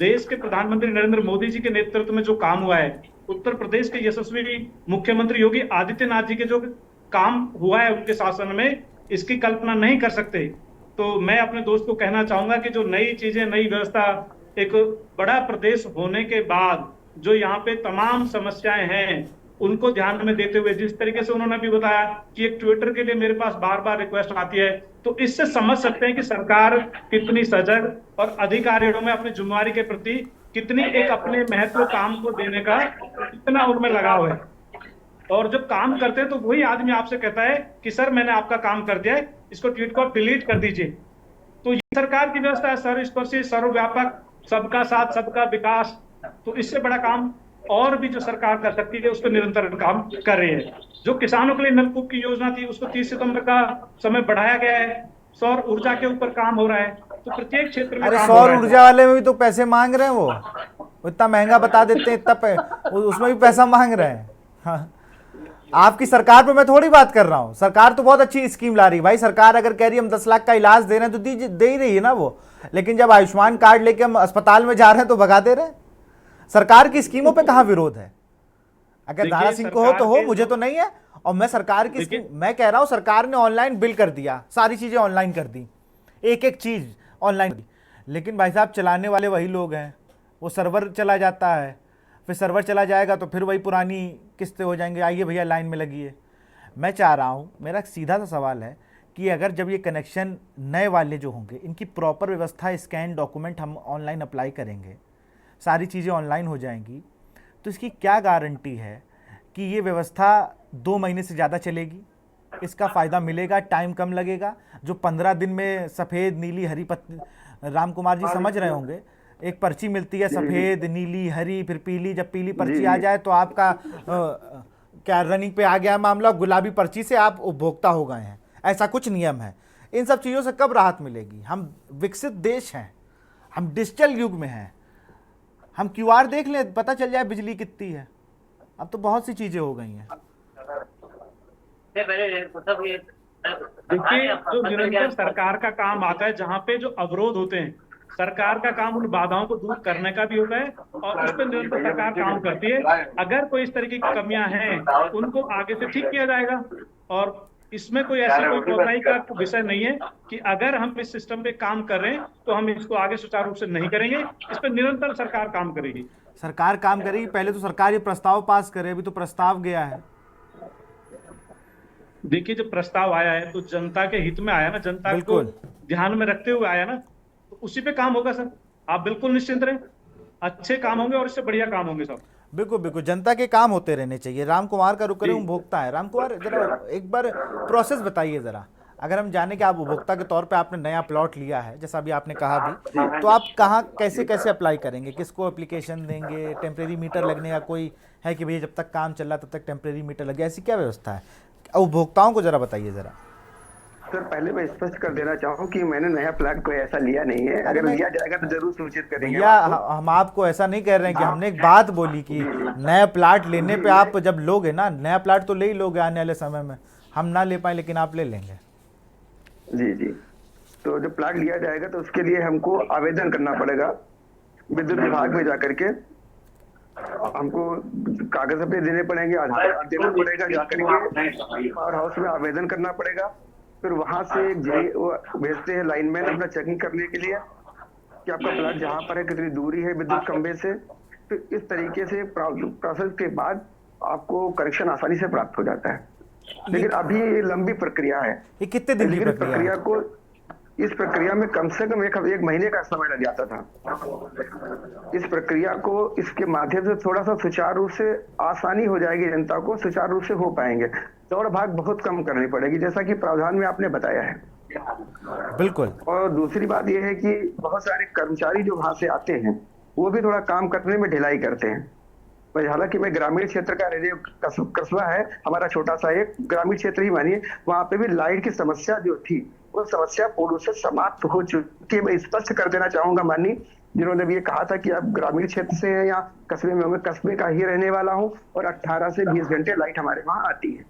देश के प्रधानमंत्री नरेंद्र मोदी जी के नेतृत्व में जो काम हुआ है, उत्तर प्रदेश के यशस्वी मुख्यमंत्री योगी आदित्यनाथ जी के जो काम हुआ है उनके शासन में, इसकी कल्पना नहीं कर सकते। तो मैं अपने दोस्त को कहना चाहूंगा कि जो नई चीजें, नई व्यवस्था, एक बड़ा प्रदेश होने के बाद जो यहाँ पे तमाम समस्याएं हैं उनको ध्यान में देते हुए, जिस तरीके से उन्होंने भी बताया कि एक ट्विटर के लिए मेरे पास बार रिक्वेस्ट आती है, तो इससे समझ सकते हैं कि सरकार कितनी सजग और अधिकारियों में अपनी जिम्मेवारी के प्रति कितनी एक अपने महत्व काम को देने का कितना उनमें लगाव है। और जब काम करते हैं तो वही आदमी आपसे कहता है कि सर मैंने आपका काम कर दिया है, इसको ट्वीट को आप डिलीट कर दीजिए। तो ये सरकार की व्यवस्था है, सर्वस्पर्शी, सर्वव्यापक, सबका साथ सबका विकास। तो इससे बड़ा काम और भी जो सरकार कर सकती है उस पर निरंतर काम कर रही है। जो किसानों के लिए नलकूप की योजना थी उसको 30 सितंबर का समय बढ़ाया गया है। सौर ऊर्जा के ऊपर काम हो रहा है, तो प्रत्येक क्षेत्र में काम हो रहा है। सौर ऊर्जा वाले में भी तो पैसे मांग रहे हैं, वो इतना महंगा बता देते हैं, उसमें भी पैसा मांग रहे हैं। हाँ। आपकी सरकार पे मैं थोड़ी बात कर रहा हूँ, सरकार तो बहुत अच्छी स्कीम ला रही है भाई। सरकार अगर कह रही है हम 10 लाख का इलाज दे रहे हैं तो दे ही रही है ना वो, लेकिन जब आयुष्मान कार्ड लेके हम अस्पताल में जा रहे हैं तो भगा दे रहे हैं। सरकार की स्कीमों पे कहाँ विरोध है? अगर दारा सिंह को हो तो हो, मुझे तो नहीं है। और मैं सरकार की स्कीम, मैं कह रहा हूँ सरकार ने ऑनलाइन बिल कर दिया, सारी चीजें ऑनलाइन कर दी, एक चीज ऑनलाइन। लेकिन भाई साहब चलाने वाले वही लोग हैं, वो सर्वर चला जाता है, फिर सर्वर चला जाएगा तो फिर वही पुरानी किस्तें हो जाएंगे, आइए भैया लाइन में लगिए। मैं चाह रहा हूँ, मेरा सीधा सा सवाल है कि अगर जब ये कनेक्शन नए वाले जो होंगे इनकी प्रॉपर व्यवस्था, स्कैन डॉक्यूमेंट हम ऑनलाइन अप्लाई करेंगे, सारी चीज़ें ऑनलाइन हो जाएंगी, तो इसकी क्या गारंटी है कि ये व्यवस्था 2 महीने से ज़्यादा चलेगी, इसका फ़ायदा मिलेगा, टाइम कम लगेगा? जो 15 दिन में सफ़ेद नीली हरी पत्ती, राम कुमार जी समझ रहे होंगे, एक पर्ची मिलती है सफ़ेद नीली हरी फिर पीली, जब पीली पर्ची आ जाए तो आपका क्या रनिंग पे आ गया मामला, गुलाबी पर्ची से आप उपभोक्ता हो गए हैं, ऐसा कुछ नियम है। इन सब चीज़ों से कब राहत मिलेगी? हम विकसित देश हैं, हम डिजिटल युग में हैं, हम QR देख लें पता चल जाए बिजली कितनी है। अब तो बहुत सी चीज़ें हो गई हैं। देखिए, जो निरंतर सरकार का काम आता है, जहाँ पे जो अवरोध होते हैं, सरकार का काम उन बाधाओं को दूर करने का भी होता है और उस पर निरंतर सरकार काम करती है। अगर कोई इस तरीके की कमियां हैं उनको आगे से ठीक किया जाएगा और इसमें कोई ऐसी कोई कोताही का विषय नहीं है कि अगर हम इस सिस्टम पे काम कर रहे हैं तो हम इसको आगे सुचारू रूप से नहीं करेंगे। इस पर निरंतर सरकार काम करेगी। सरकार काम करेगी, पहले तो सरकार ये प्रस्ताव पास करे, अभी तो प्रस्ताव गया है। देखिए, जब प्रस्ताव आया है तो जनता के हित में आया ना, जनता को ध्यान में रखते हुए आया ना, तो उसी पे काम होगा सर। आप बिल्कुल निश्चिंत रहें, अच्छे काम होंगे और इससे बढ़िया काम होंगे सब। बिल्कुल बिल्कुल, जनता के काम होते रहने चाहिए। राम कुमार का रुक करें, उपभोक्ता है। राम कुमार, जरा एक बार प्रोसेस बताइए जरा। अगर हम जाने कि आप उपभोक्ता के तौर पे आपने नया प्लॉट लिया है, जैसा अभी आपने कहा भी, तो आप कहाँ कैसे कैसे अप्लाई करेंगे, किसको एप्लीकेशन देंगे, टेम्परेरी मीटर लगने का कोई है कि भैया जब तक काम चल रहा तब तक टेम्परेरी मीटर लगे, ऐसी क्या व्यवस्था है? उपभोक्ताओं को जरा बताइए जरा। सर, पहले मैं स्पष्ट कर देना चाहूँ कि मैंने नया प्लाट कोई ऐसा लिया नहीं है। अगर लिया जाएगा तो जरूर सूचित करेंगे। भैया, हम आपको ऐसा नहीं कह रहे हैं कि हमने एक बात बोली कि नया प्लाट लेने पे आप जब लोगे ना, नया प्लाट तो ले ही लोगे आने वाले समय में, हम ना ले पाए लेकिन आप ले लेंगे। जी जी, तो जब प्लाट लिया जाएगा तो उसके लिए हमको आवेदन करना पड़ेगा विद्युत विभाग में जाकर के। हमको कागज अपने देने पड़ेंगे, आधार कार्ड देना पड़ेगा, जाकर के पावर हाउस में आवेदन करना पड़ेगा। फिर वहां से भेजते हैं लाइनमैन अपना चेकिंग करने के लिए कि आपका प्लाट जहां पर है कितनी दूरी है विद्युत खंभे से। फिर इस तरीके से प्रोसेस के बाद आपको कनेक्शन आसानी से प्राप्त हो जाता है। लेकिन अभी ये लंबी प्रक्रिया है। ये कितने दिन की प्रक्रिया है? को इस प्रक्रिया में कम से कम एक महीने का समय लग जाता था। इस प्रक्रिया को इसके माध्यम से थोड़ा सा सुचारू रूप से आसानी हो जाएगी, जनता को सुचारू रूप से हो पाएंगे। दौड़ भाग बहुत कम करनी पड़ेगी, जैसा कि प्रावधान में आपने बताया है। बिल्कुल। और दूसरी बात यह है कि बहुत सारे कर्मचारी जो वहां से आते हैं वो भी थोड़ा काम करने में ढिलाई करते हैं। हालांकि मैं ग्रामीण क्षेत्र का कस्बा है हमारा, छोटा सा एक ग्रामीण क्षेत्र ही मानिए, वहां पे भी लाइट की समस्या जो थी वो समस्या पूर्ण से समाप्त हो चुकी है। मैं स्पष्ट कर देना चाहूंगा माननीय, जिन्होंने भी ये कहा था कि आप ग्रामीण क्षेत्र से हैं या कस्बे में, मैं कस्बे का ही रहने वाला हूँ और 18 से 20 घंटे लाइट हमारे वहाँ आती है।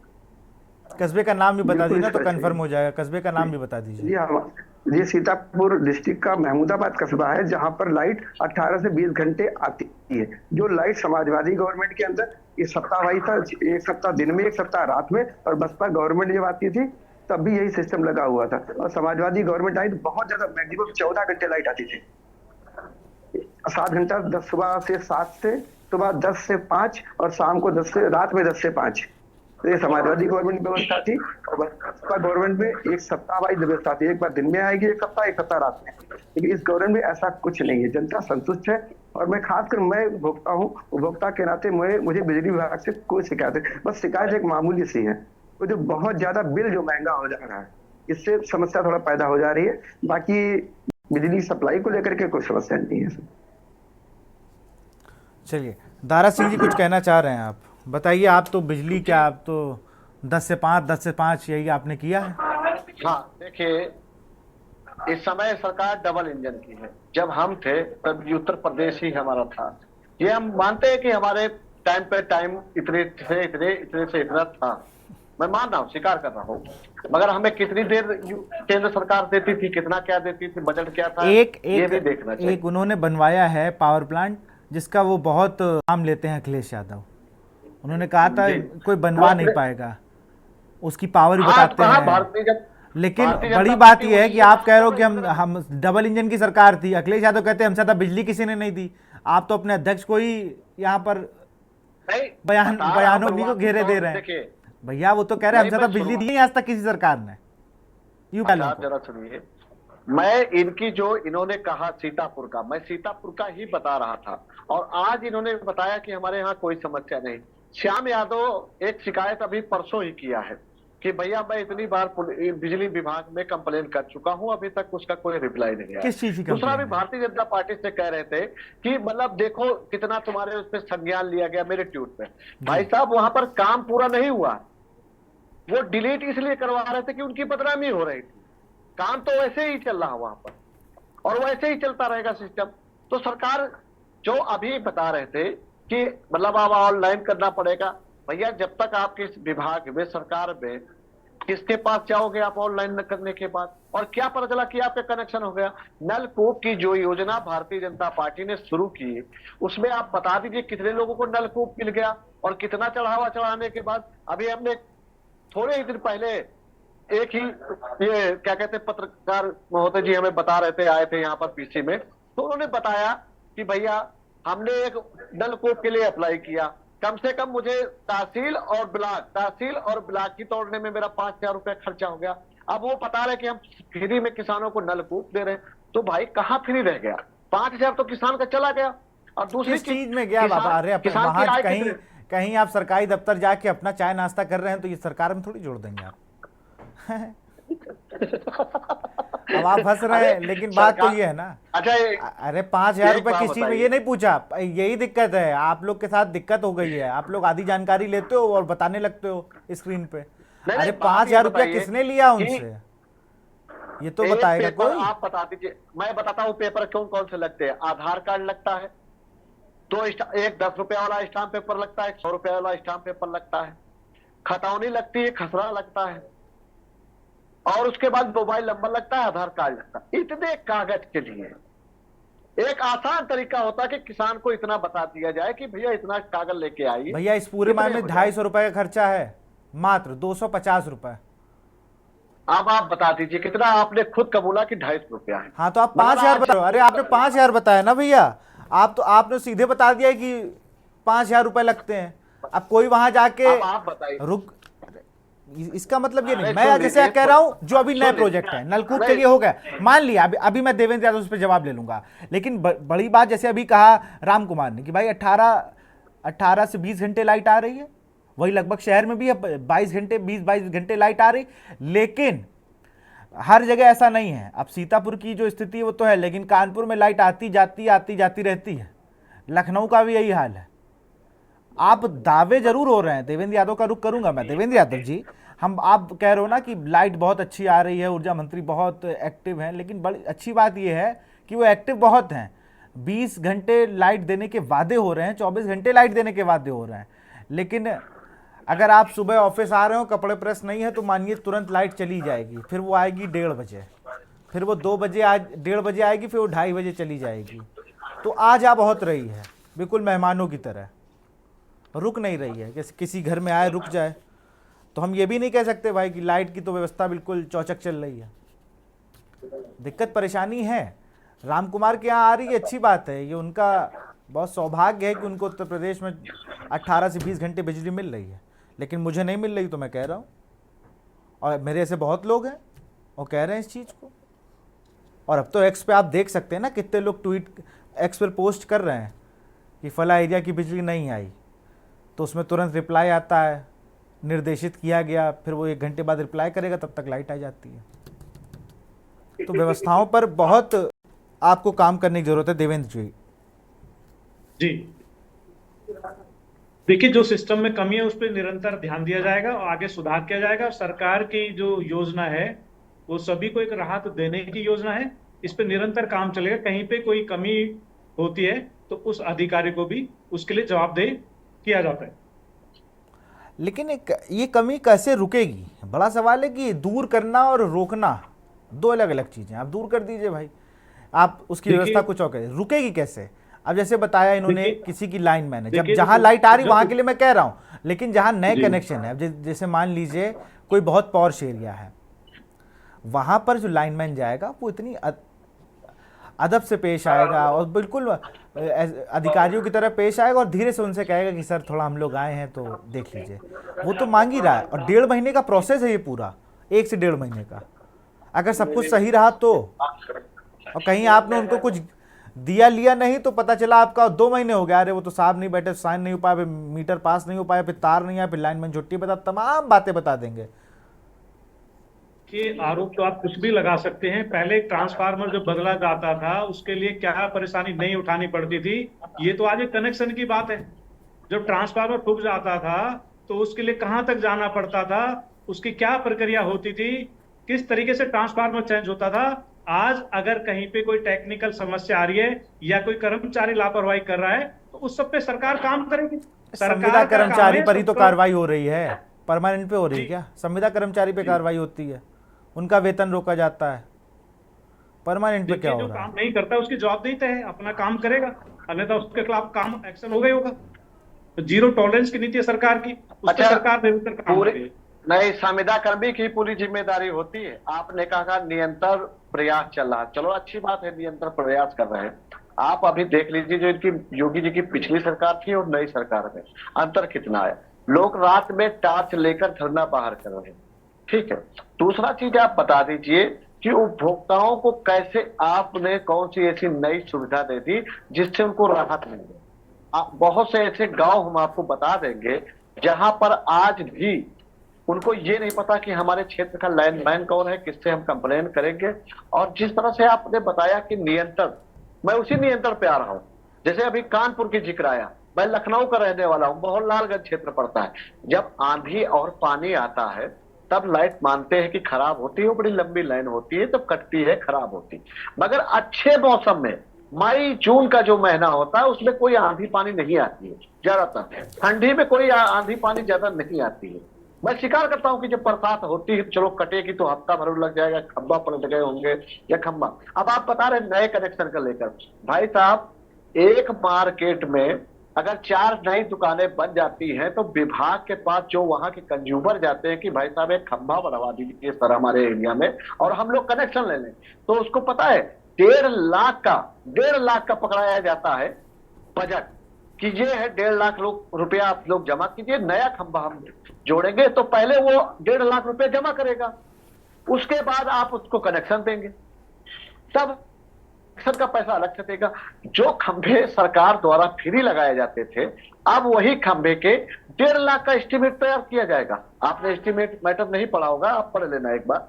कस्बे का नाम भी बता दीजिए तो कंफर्म हो जाएगा। कस्बे का नाम भी बता दीजिए। जी हाँ, ये सीतापुर डिस्ट्रिक्ट का महमूदाबाद कस्बा है, जहाँ पर लाइट 18 से 20 घंटे आती है। जो लाइट समाजवादी गवर्नमेंट के अंदर इस सप्ताह आई था, एक सप्ताह दिन में एक सप्ताह रात में, और बसपा गवर्नमेंट जब आती थी तब भी यही सिस्टम लगा हुआ था। और समाजवादी गवर्नमेंट आई तो बहुत ज्यादा, मैक्सिमम 14 घंटे लाइट आती थी। 7 घंटा, 10 सुबह से 7 से सुबह 10 से 5 और शाम को 10 से रात में 10 से 5। तो ये समाजवादी गवर्नमेंट व्यवस्था थी। और बसपा गवर्नमेंट में एक सप्ताह वाइज व्यवस्था थी, एक बार दिन में आएगी एक सप्ताह रात में। लेकिन इस गवर्नमेंट में ऐसा कुछ नहीं है, जनता संतुष्ट है। और मैं खासकर मैं उपभोक्ता हूँ, उपभोक्ता के नाते मुझे बिजली विभाग से कोई शिकायत है। बस शिकायत एक मामूली सी है, वो जो बहुत ज्यादा बिल जो महंगा हो जा रहा है, इससे समस्या थोड़ा पैदा हो जा रही है। बाकी बिजली सप्लाई को लेकर के कोई समस्या नहीं है। चलिए, दारा सिंह जी कुछ कहना चाह रहे हैं, आप बताइए। आप तो बिजली क्या, आप तो 10 से 5 यही आपने किया है? हाँ, देखिए, इस समय सरकार डबल इंजन की है। जब हम थे तब उत्तर प्रदेश ही हमारा था। ये हम मानते हैं कि हमारे टाइम पे टाइम इतने से इतना था, मैं मान रहा हूँ, स्वीकार कर रहा हूँ। मगर हमें कितनी देर केंद्र सरकार देती थी, कितना क्या देती थी, बजट क्या था, ये भी देखना चाहिए। एक उन्होंने बनवाया है पावर प्लांट जिसका वो बहुत नाम लेते हैं, अखिलेश यादव। उन्होंने कहा था कोई बनवा नहीं पाएगा, उसकी पावर भी बताते हैं। लेकिन बड़ी बात यह है कि आप कह रहे हो कि हम डबल इंजन की सरकार थी। अखिलेश यादव कहते हैं हमसे ज्यादा बिजली किसी ने नहीं दी। आप तो अपने अध्यक्ष को ही यहाँ पर बयानों को घेरे दे रहे हैं। भैया वो तो कह रहे हैं हमसे ज्यादा बिजली दी नहीं आज तक किसी सरकार ने। जरा सुनिए, मैं इनकी जो इन्होंने कहा सीतापुर का, मैं सीतापुर का ही बता रहा था, और आज इन्होंने बताया कि हमारे यहाँ कोई समस्या नहीं। श्याम यादव एक शिकायत अभी परसों ही किया है कि भैया मैं इतनी बार बिजली विभाग में कंप्लेन कर चुका हूं, अभी तक उसका कोई रिप्लाई नहीं आया। किस चीज की दूसरा भी कंप्लेन है? भारतीय जनता पार्टी से कह रहे थे कि मतलब देखो कितना तुम्हारे उस पर संज्ञान लिया गया मेरे ट्वीट पे। भाई साहब वहां पर काम पूरा नहीं हुआ, वो डिलीट इसलिए करवा रहे थे कि उनकी बदनामी हो रही थी। काम तो वैसे ही चल रहा वहां पर, और वैसे ही चलता रहेगा सिस्टम। तो सरकार जो अभी बता रहे थे कि मतलब अब ऑनलाइन करना पड़ेगा, भैया जब तक आपके इस विभाग में सरकार में किसके पास जाओगे आप ऑनलाइन करने के बाद, और क्या पता चला कि आपका कनेक्शन हो गया। नलकूप की जो योजना भारतीय जनता पार्टी ने शुरू की, उसमें आप बता दीजिए कितने लोगों को नलकूप मिल गया, और कितना चढ़ावा चढ़ाने के बाद। अभी हमने थोड़े ही दिन पहले एक ही ये क्या कहते हैं पत्रकार महोदय जी हमें बता रहे थे, आए थे यहाँ पर पीसी में, तो उन्होंने बताया कि भैया हमने एक नलकूप के लिए अप्लाई किया, कम से कम मुझे तहसील और ब्लॉक की तोड़ने में मेरा 5,000 रुपया खर्चा हो गया। अब वो बता रहे कि हम फ्री में किसानों को नलकूप दे रहे हैं, तो भाई कहाँ फ्री रह गया? 5,000 तो किसान का चला गया। और दूसरी चीज में गया बाबा, अरे वहां कहीं आप सरकारी दफ्तर जाके अपना चाय नाश्ता कर रहे हैं तो ये सरकार में थोड़ी जोड़ देंगे आप। अब आप हंस रहे हैं, लेकिन बात तो ये है ना। अच्छा अरे 5,000 रुपए किस चीज में, ये नहीं पूछा, यही दिक्कत है। आप लोग के साथ दिक्कत हो गई है, आप लोग आधी जानकारी लेते हो और बताने लगते हो स्क्रीन पे। अरे 5,000 रुपया किसने लिया उनसे, ये तो बताएगा कोई? आप बता दीजिए, मैं बताता हूँ पेपर कौन कौन से लगते हैं। आधार कार्ड लगता है, तो एक 10 रुपया वाला स्टाम्प पेपर लगता है, 100 रुपया वाला स्टाम्प पेपर लगता है, खतौनी लगती है, खसरा लगता है, और उसके बाद मोबाइल नंबर लगता है, आधार कार्ड लगता है। इतने कागज के लिए एक आसान तरीका होता है कि किसान को इतना बता दिया जाए कि भैया इतना कागज लेके आइए। भैया इस पूरे माह में 250 रुपए का खर्चा है, मात्र 250 रुपए। अब आप बता दीजिए कितना, आपने खुद कबूला कि 250 रुपया है। हाँ तो आप 5,000 बताओ। अरे आपने 5,000 बताया ना भैया, आपने सीधे बता दिया कि 5,000 रुपए लगते हैं। अब कोई वहां जाके रुक, इसका मतलब ये नहीं। मैं जैसे कह रहा हूं जो अभी नए प्रोजेक्ट है नलकूप के लिए हो गया, मान लिया, अभी मैं देवेंद्र यादव उस पर जवाब ले लूंगा, लेकिन बड़ी बात जैसे अभी कहा राम कुमार ने कि भाई 18 से 20 घंटे लाइट आ रही है, वही लगभग शहर में भी है 20-22 घंटे लाइट आ रही, लेकिन हर जगह ऐसा नहीं है। अब सीतापुर की जो स्थिति है वो तो है, लेकिन कानपुर में लाइट आती जाती रहती है, लखनऊ का भी यही हाल है। आप दावे जरूर हो रहे हैं, देवेंद्र यादव का रुख करूंगा मैं। देवेंद्र यादव जी, आप कह रहे हो ना कि लाइट बहुत अच्छी आ रही है, ऊर्जा मंत्री बहुत एक्टिव हैं, लेकिन बड़ी अच्छी बात यह है कि वो एक्टिव बहुत हैं। 20 घंटे लाइट देने के वादे हो रहे हैं, 24 घंटे लाइट देने के वादे हो रहे हैं, लेकिन अगर आप सुबह ऑफिस आ रहे हो, कपड़े प्रेस नहीं है, तो मानिए तुरंत लाइट चली जाएगी, फिर वो आएगी 1:30 बजे, फिर वो 2 बजे 1:30 बजे आएगी, फिर वो 2:30 बजे चली जाएगी। तो आ जा बहुत रही है, बिल्कुल मेहमानों की तरह रुक नहीं रही है, किसी घर में आए रुक जाए। तो हम ये भी नहीं कह सकते भाई कि लाइट की तो व्यवस्था बिल्कुल चौचक चल रही है। दिक्कत परेशानी है, राम कुमार के यहाँ आ रही है, अच्छी बात है, ये उनका बहुत सौभाग्य है कि उनको उत्तर प्रदेश में 18 से 20 घंटे बिजली मिल रही है, लेकिन मुझे नहीं मिल रही, तो मैं कह रहा हूँ, और मेरे ऐसे बहुत लोग हैं वो कह रहे हैं इस चीज़ को। और अब तो एक्स पे आप देख सकते हैं ना, कितने लोग ट्वीट एक्स पर पोस्ट कर रहे हैं कि फला एरिया की बिजली नहीं आई, तो उसमें तुरंत रिप्लाई आता है, निर्देशित किया गया, फिर वो 1 घंटे बाद रिप्लाई करेगा, तब तक लाइट आ जाती है। तो व्यवस्थाओं पर बहुत आपको काम करने की जरूरत है देवेंद्र जी। देखिए, जो सिस्टम में कमी है उस पर निरंतर ध्यान दिया जाएगा और आगे सुधार किया जाएगा। और सरकार की जो योजना है वो सभी को एक राहत देने की योजना है, इस पर निरंतर काम चलेगा। कहीं पे कोई कमी होती है तो उस अधिकारी को भी उसके लिए जवाबदेह किया जाता है। लेकिन ये कमी कैसे रुकेगी, बड़ा सवाल है कि दूर करना और रोकना 2 अलग अलग चीजें। आप दूर कर दीजिए भाई, आप उसकी व्यवस्था कुछ और करें, रुकेगी कैसे? अब जैसे बताया इन्होंने किसी की लाइन मैन है, जब जहां लाइट आ रही वहां के लिए मैं कह रहा हूं, लेकिन जहां नए कनेक्शन है, अब जैसे मान लीजिए कोई बहुत पॉश एरिया है, वहां पर जो लाइनमैन जाएगा वो इतनी अदब से पेश आएगा और बिल्कुल अधिकारियों की तरह पेश आएगा और धीरे से उनसे कहेगा कि सर थोड़ा हम लोग आए हैं तो देख लीजिए। वो तो मांग ही रहा है, और 1.5 महीने का प्रोसेस है ये पूरा, 1 से 1.5 महीने का। अगर सब कुछ सही रहा तो, और कहीं आपने उनको कुछ दिया लिया नहीं तो पता चला आपका 2 महीने हो गया, अरे वो तो साहब नहीं बैठे, साइन नहीं हो पाया, फिर मीटर पास नहीं हो पाया, फिर तार नहीं आया, फिर लाइनमैन छुट्टी बता, तमाम बातें बता देंगे। कि आरोप तो आप कुछ भी लगा सकते हैं। पहले ट्रांसफार्मर जो बदला जाता था उसके लिए क्या परेशानी नहीं उठानी पड़ती थी, ये तो आज एक कनेक्शन की बात है। जब ट्रांसफार्मर फूक जाता था तो उसके लिए कहां तक जाना पड़ता था, उसकी क्या प्रक्रिया होती थी, किस तरीके से ट्रांसफार्मर चेंज होता था। आज अगर कहीं पे कोई टेक्निकल समस्या आ रही है या कोई कर्मचारी लापरवाही कर रहा है तो उस सब पे सरकार काम करेगी। संविदा कर्मचारी पर ही तो कार्रवाई हो रही है, परमानेंट पे हो रही है क्या? संविदा कर्मचारी पे कार्रवाई होती है, उनका वेतन रोका जाता है, परमानेंट पे क्या हो रहा है? जो काम नहीं करता उसकी जवाबदेही तय है, अपना काम करेगा, अन्यथा उसके खिलाफ काम एक्शन हो गई होगा। तो जीरो टॉलरेंस की नीति है सरकार की, उससे सरकार निरंतर काम करेगी। नहीं, संविदा कर्मी की पूरी जिम्मेदारी होती है। आपने कहा निरंतर प्रयास चल रहा, चलो अच्छी बात है, निरंतर प्रयास कर रहे हैं। आप अभी देख लीजिए जो इनकी योगी जी की पिछली सरकार थी और नई सरकार में अंतर कितना है। लोग रात में टार्च लेकर धरना बाहर कर रहे हैं, ठीक है। दूसरा चीज आप बता दीजिए कि उपभोक्ताओं को कैसे आपने कौन सी ऐसी नई सुविधा दे दी जिससे उनको राहत मिले। बहुत से ऐसे गांव हम आपको बता देंगे जहां पर आज भी उनको ये नहीं पता कि हमारे क्षेत्र का लाइनमैन कौन है, किससे हम कंप्लेन करेंगे। और जिस तरह से आपने बताया कि नियंत्रण, मैं उसी नियंत्रण पे आ रहा हूँ। जैसे अभी कानपुर की जिक्र आया, मैं लखनऊ का रहने वाला हूँ, मोहनलालगंज क्षेत्र पड़ता है। जब आंधी और पानी आता है तब लाइट मानते हैं कि खराब होती है, बड़ी लंबी लाइन होती है, तब कटती है, खराब होती। मगर अच्छे मौसम में मई जून का जो महीना होता है उसमें कोई आंधी पानी नहीं आती है, ज्यादातर ठंडी में कोई आंधी पानी ज्यादा नहीं आती है। मैं स्वीकार करता हूं कि जब बरसात होती है चलो कटेगी तो हफ्ता भर लग जाएगा, खंबा पलट गए होंगे या खंबा। अब आप बता रहे नए कनेक्शन का लेकर, भाई साहब एक मार्केट में अगर 4 नई दुकानें बन जाती हैं तो विभाग के पास जो वहां के कंज्यूमर जाते हैं कि भाई साहब एक खंबा बनवा दीजिए सर हमारे एरिया में और हम लोग कनेक्शन ले लें, तो उसको पता है 1.5 लाख का पकड़ाया जाता है बजट कि ये है 1.5 लाख रुपया आप लोग जमा कीजिए, नया खंबा हम जोड़ेंगे। तो पहले वो 1.5 लाख रुपया जमा करेगा, उसके बाद आप उसको कनेक्शन देंगे, तब कनेक्शन का पैसा अलग से देगा। जो खंभे सरकार द्वारा फ्री लगाए जाते थे अब वही खंभे के 1.5 लाख का एस्टीमेट तैयार किया जाएगा। आपने एस्टीमेट मैटर नहीं पढ़ा होगा, आप पढ़ लेना एक बार।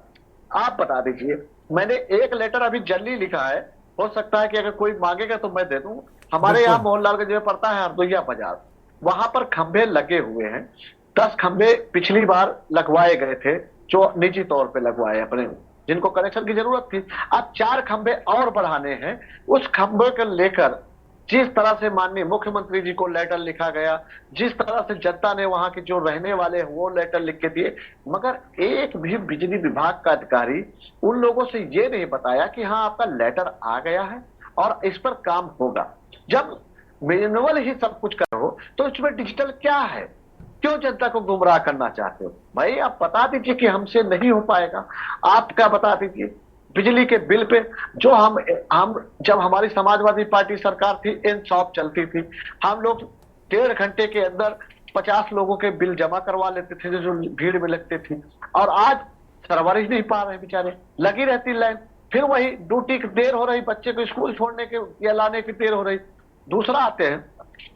आप बता दीजिए, मैंने एक लेटर अभी जल्दी लिखा है, हो सकता है कि अगर कोई मांगेगा तो मैं दे दूं। हमारे यहाँ मोहनलालगंज में पड़ता है हरदोइया बाजार, वहां पर खंभे लगे हुए हैं। 10 खंभे पिछली बार लगवाए गए थे जो निजी तौर पे लगवाए अपने, जिनको कनेक्शन की जरूरत थी। अब 4 खंभे और बढ़ाने हैं। उस खंभे को लेकर जिस तरह से माननीय मुख्यमंत्री जी को लेटर लिखा गया, जिस तरह से जनता ने वहां के जो रहने वाले वो लेटर लिख के दिए, मगर एक भी बिजली विभाग का अधिकारी उन लोगों से ये नहीं बताया कि हाँ आपका लेटर आ गया है और इस पर काम होगा। जब मैनुअल ही सब कुछ करो तो इसमें डिजिटल क्या है? क्यों जनता को गुमराह करना चाहते हो? भाई आप बता दीजिए कि हमसे नहीं हो पाएगा। आप क्या बता दीजिए बिजली के बिल पे, जो हम जब हमारी समाजवादी पार्टी सरकार थी, इन शॉप चलती थी, हम लोग 1.5 घंटे के अंदर 50 लोगों के बिल जमा करवा लेते थे जो भीड़ में लगते थे। और आज सरवरिश नहीं पा रहे बेचारे, लगी रहती लाइन, फिर वही ड्यूटी की देर हो रही, बच्चे को स्कूल छोड़ने के या लाने की देर हो रही। दूसरा आते हैं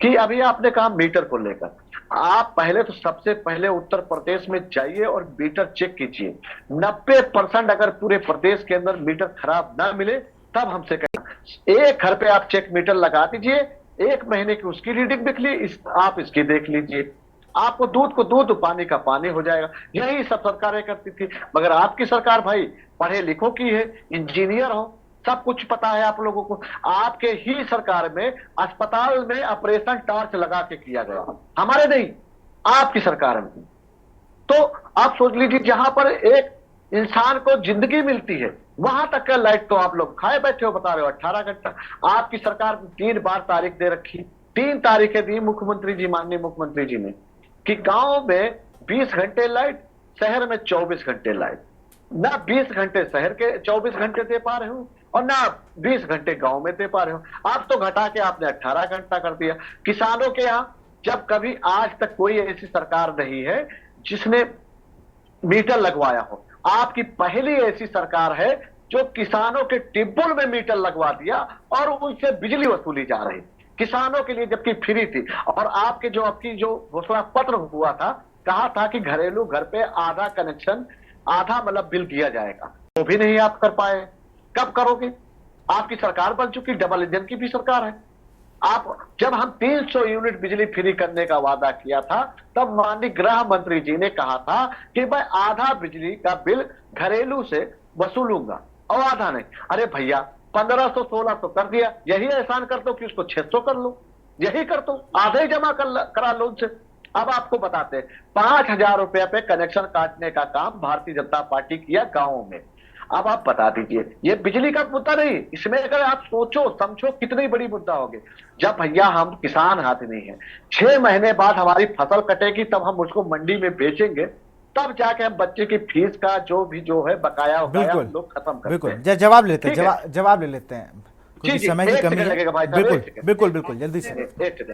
कि अभी आपने कहा मीटर को लेकर, आप पहले तो सबसे पहले उत्तर प्रदेश में जाइए और मीटर चेक कीजिए। 90% अगर पूरे प्रदेश के अंदर मीटर खराब ना मिले तब हमसे कहना। एक घर पे आप चेक मीटर लगा दीजिए, 1 महीने की उसकी रीडिंग देख ली, आप इसकी देख लीजिए, आपको दूध को दूध, पानी का पानी हो जाएगा। यही सब सरकारें करती थी, मगर आपकी सरकार भाई पढ़े लिखों की है, इंजीनियर हो, सब कुछ पता है आप लोगों को। आपके ही सरकार में अस्पताल में ऑपरेशन टॉर्च लगा के किया गया, हमारे नहीं, आपकी सरकार में। तो आप सोच लीजिए जहां पर एक इंसान को जिंदगी मिलती है वहां तक का लाइट तो आप लोग खाए बैठे हो, बता रहे हो 18 घंटा। आपकी सरकार 3 बार तारीख दे रखी, 3 तारीखें दी मुख्यमंत्री जी, माननीय मुख्यमंत्री जी ने, कि गांव में 20 घंटे लाइट, शहर में 24 घंटे लाइट। ना 20 घंटे शहर के 24 घंटे दे पा रहे हो और ना 20 घंटे गांव में दे पा रहे हो। आप तो घटा के आपने 18 घंटा कर दिया। किसानों के यहाँ जब कभी आज तक कोई ऐसी सरकार नहीं है जिसने मीटर लगवाया हो, आपकी पहली ऐसी सरकार है जो किसानों के टिब्बुल में मीटर लगवा दिया और उनसे बिजली वसूली जा रही किसानों के लिए, जबकि फ्री थी। और आपके जो आपकी जो घोषणा पत्र हुआ था, कहा था कि घरेलू घर पे आधा कनेक्शन, आधा मतलब बिल दिया जाएगा, वो भी नहीं आप कर पाए। कब करोगे? आपकी सरकार बन चुकी, डबल इंजन की भी सरकार है। आप जब हम 300 यूनिट बिजली फ्री करने का वादा किया था, तब माननीय गृह मंत्री जी ने कहा था कि मैं आधा बिजली का बिल घरेलू से वसूलूंगा और आधा नहीं। अरे भैया 1500 1600 कर दिया, यही एहसान कर दो कि उसको 600 कर लो, यही कर दो, आधे ही जमा करा लो उनसे। अब आपको बताते हैं 5000 रुपए पे कनेक्शन काटने का काम भारतीय जनता पार्टी किया गांवों में। अब आप बता दीजिए, ये बिजली का मुद्दा नहीं, इसमें अगर आप सोचो समझो कितनी बड़ी मुद्दा होगी। जब भैया हम किसान हाथ नहीं है, 6 महीने बाद हमारी फसल कटेगी, तब हम उसको मंडी में बेचेंगे, तब जाके हम बच्चे की फीस का जो है बकाया हम लोग खत्म करते बिल्कुल हैं। जवाब लेते हैं, जवाब ले लेते हैं, जी, जी, समय की एक कमी सेकंड है। लगेगा भाई साहब, बिल्कुल बिल्कुल जल्दी से।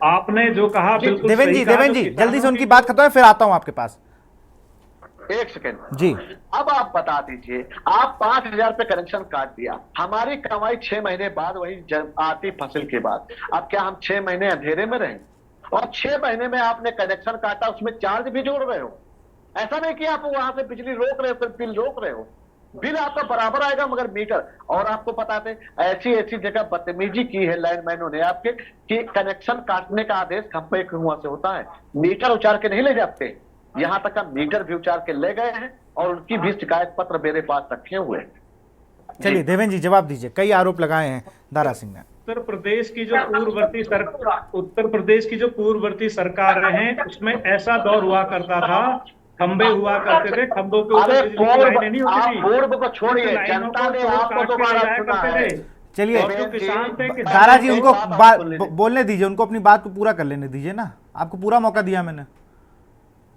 आपने जो कहा बिल्कुल देवेंद्र सही जी, कहा, देवेंद्र जो जी जल्दी से किसानों उनकी की बात खत्म है, फिर आता हूं आपके पास। एक सेकंड जी। अब आप बता दीजिए, आप 5000 पे कनेक्शन काट दिया, हमारी कमाई 6 महीने बाद वही आती फसल के बाद। अब क्या हम 6 महीने अंधेरे में रहें? और 6 महीने में आपने कनेक्शन काटा, उसमें चार्ज भी जोड़ रहे हो। ऐसा नहीं कि आप वहां से बिजली रोक रहे हो फिर बिल रोक रहे हो, बिल आपका बराबर आएगा मगर मीटर। और आपको बताते ऐसी जगह बदतमीजी की है लाइनमैनों ने आपके कि कनेक्शन काटने का आदेश खंभे कुआं से होता है, मीटर उचार के नहीं ले जाते। यहां तक का मीटर भी उचार के ले गए हैं और उनकी भी शिकायत पत्र मेरे पास रखे हुए हैं। चलिए देवेंद्र जी जवाब दीजिए, कई आरोप लगाए हैं दारा सिंह ने। उत्तर प्रदेश की जो पूर्ववर्ती सरकार हैं, उसमें ऐसा दौर हुआ करता था, खंबे हुआ करते थे, खंभों के ऊपर बिजली की लाइनें नहीं होती थी, पूर्व को छोड़िए, लाइनों जनता को ने तोड़ आपको काट के दोबारा ले जाया चुना करते है। थे। चलिए और जो किसान थे, दारा जी उनको बात सुन लीजिए। बोलने दीजिए, उनको अपनी बात को पूरा कर लेने दीजिए ना, आपको पूरा मौका दिया मैंने।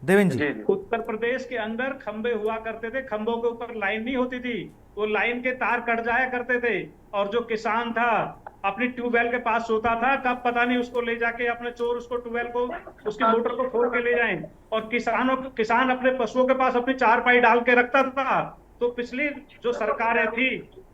देवेंद्र जी, उत्तर प्रदेश के अंदर खंबे हुआ करते थे, खंभों के ऊपर लाइन नहीं होती थी, वो लाइन के तार कट जाया करते थे, और जो किसान था अपनी ट्यूबवेल के पास सोता था, कब पता नहीं उसको ले जाके अपने चोर उसको ट्यूबवेल को उसकी मोटर को फोड़ के ले जाएं। और किसान अपने पशुओं के पास अपनी चारपाई डाल के रखता था। तो पिछली जो सरकारें थी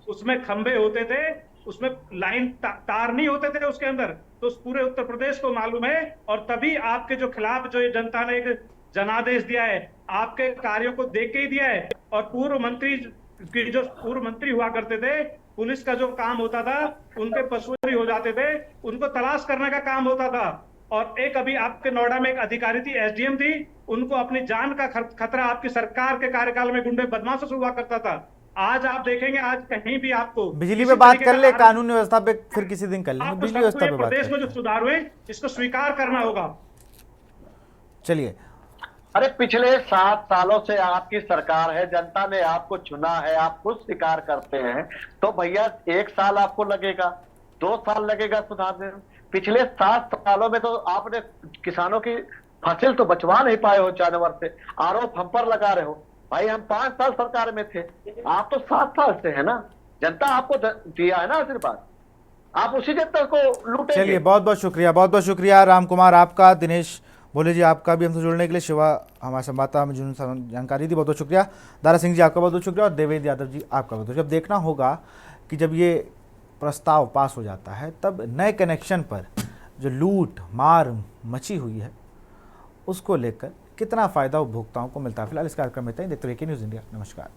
उसमें खंबे होते थे, उसमें लाइन तार नहीं होते थे उसके अंदर, तो पूरे उत्तर प्रदेश को मालूम है। और तभी आपके जो खिलाफ जो जनता ने एक जनादेश दिया है, आपके कार्यों को देख के ही दिया है। और पूर्व मंत्री हुआ करते थे, पुलिस का जो काम होता था, उनके पशु चोरी हो जाते थे, उनको तलाश करने का काम होता था। और एक अभी आपके नोएडा में एक अधिकारी थी, एसडीएम थी, उनको अपनी जान का खतरा आपकी सरकार के कार्यकाल में गुंडे बदमाशों से हुआ करता था। आज आप देखेंगे, आज कहीं भी आपको बिजली पे बात कर ले, कानून व्यवस्था पे फिर किसी दिन कर लेंगे, आपको बिजली व्यवस्था पे बात प्रदेश में कर। जो सुधार हुए इसको स्वीकार करना होगा। चलिए, अरे पिछले 7 सालों से आपकी सरकार है, जनता ने आपको चुना है, आप खुद स्वीकार करते हैं, तो भैया 1 साल आपको लगेगा, 2 साल लगेगा सुधारने में। पिछले 7 सालों में तो आपने किसानों की फसल तो बचवा नहीं पाए हो, जानवर से आरोप हम पर लगा रहे हो। भाई हम 5 साल सरकार में थे, आप तो 7 साल से है ना, जनता आपको दिया है ना आशीर्वाद, आप उसी जनता को लूटेंगे। चलिए बहुत बहुत शुक्रिया राम कुमार आपका, दिनेश भोले जी आपका भी हमसे जुड़ने के लिए, शिवा हमारे संवाददाता में जो जानकारी दी, बहुत बहुत शुक्रिया। दारा सिंह जी आपका बहुत बहुत शुक्रिया, और देवेंद्र यादव जी आपका बहुत। जब देखना होगा कि जब ये प्रस्ताव पास हो जाता है, तब नए कनेक्शन पर जो लूट मार मची हुई है उसको लेकर कितना फ़ायदा उपभोक्ताओं को मिलता है। फिलहाल इस कार्यक्रम में देखते रहिए न्यूज़ इंडिया। नमस्कार।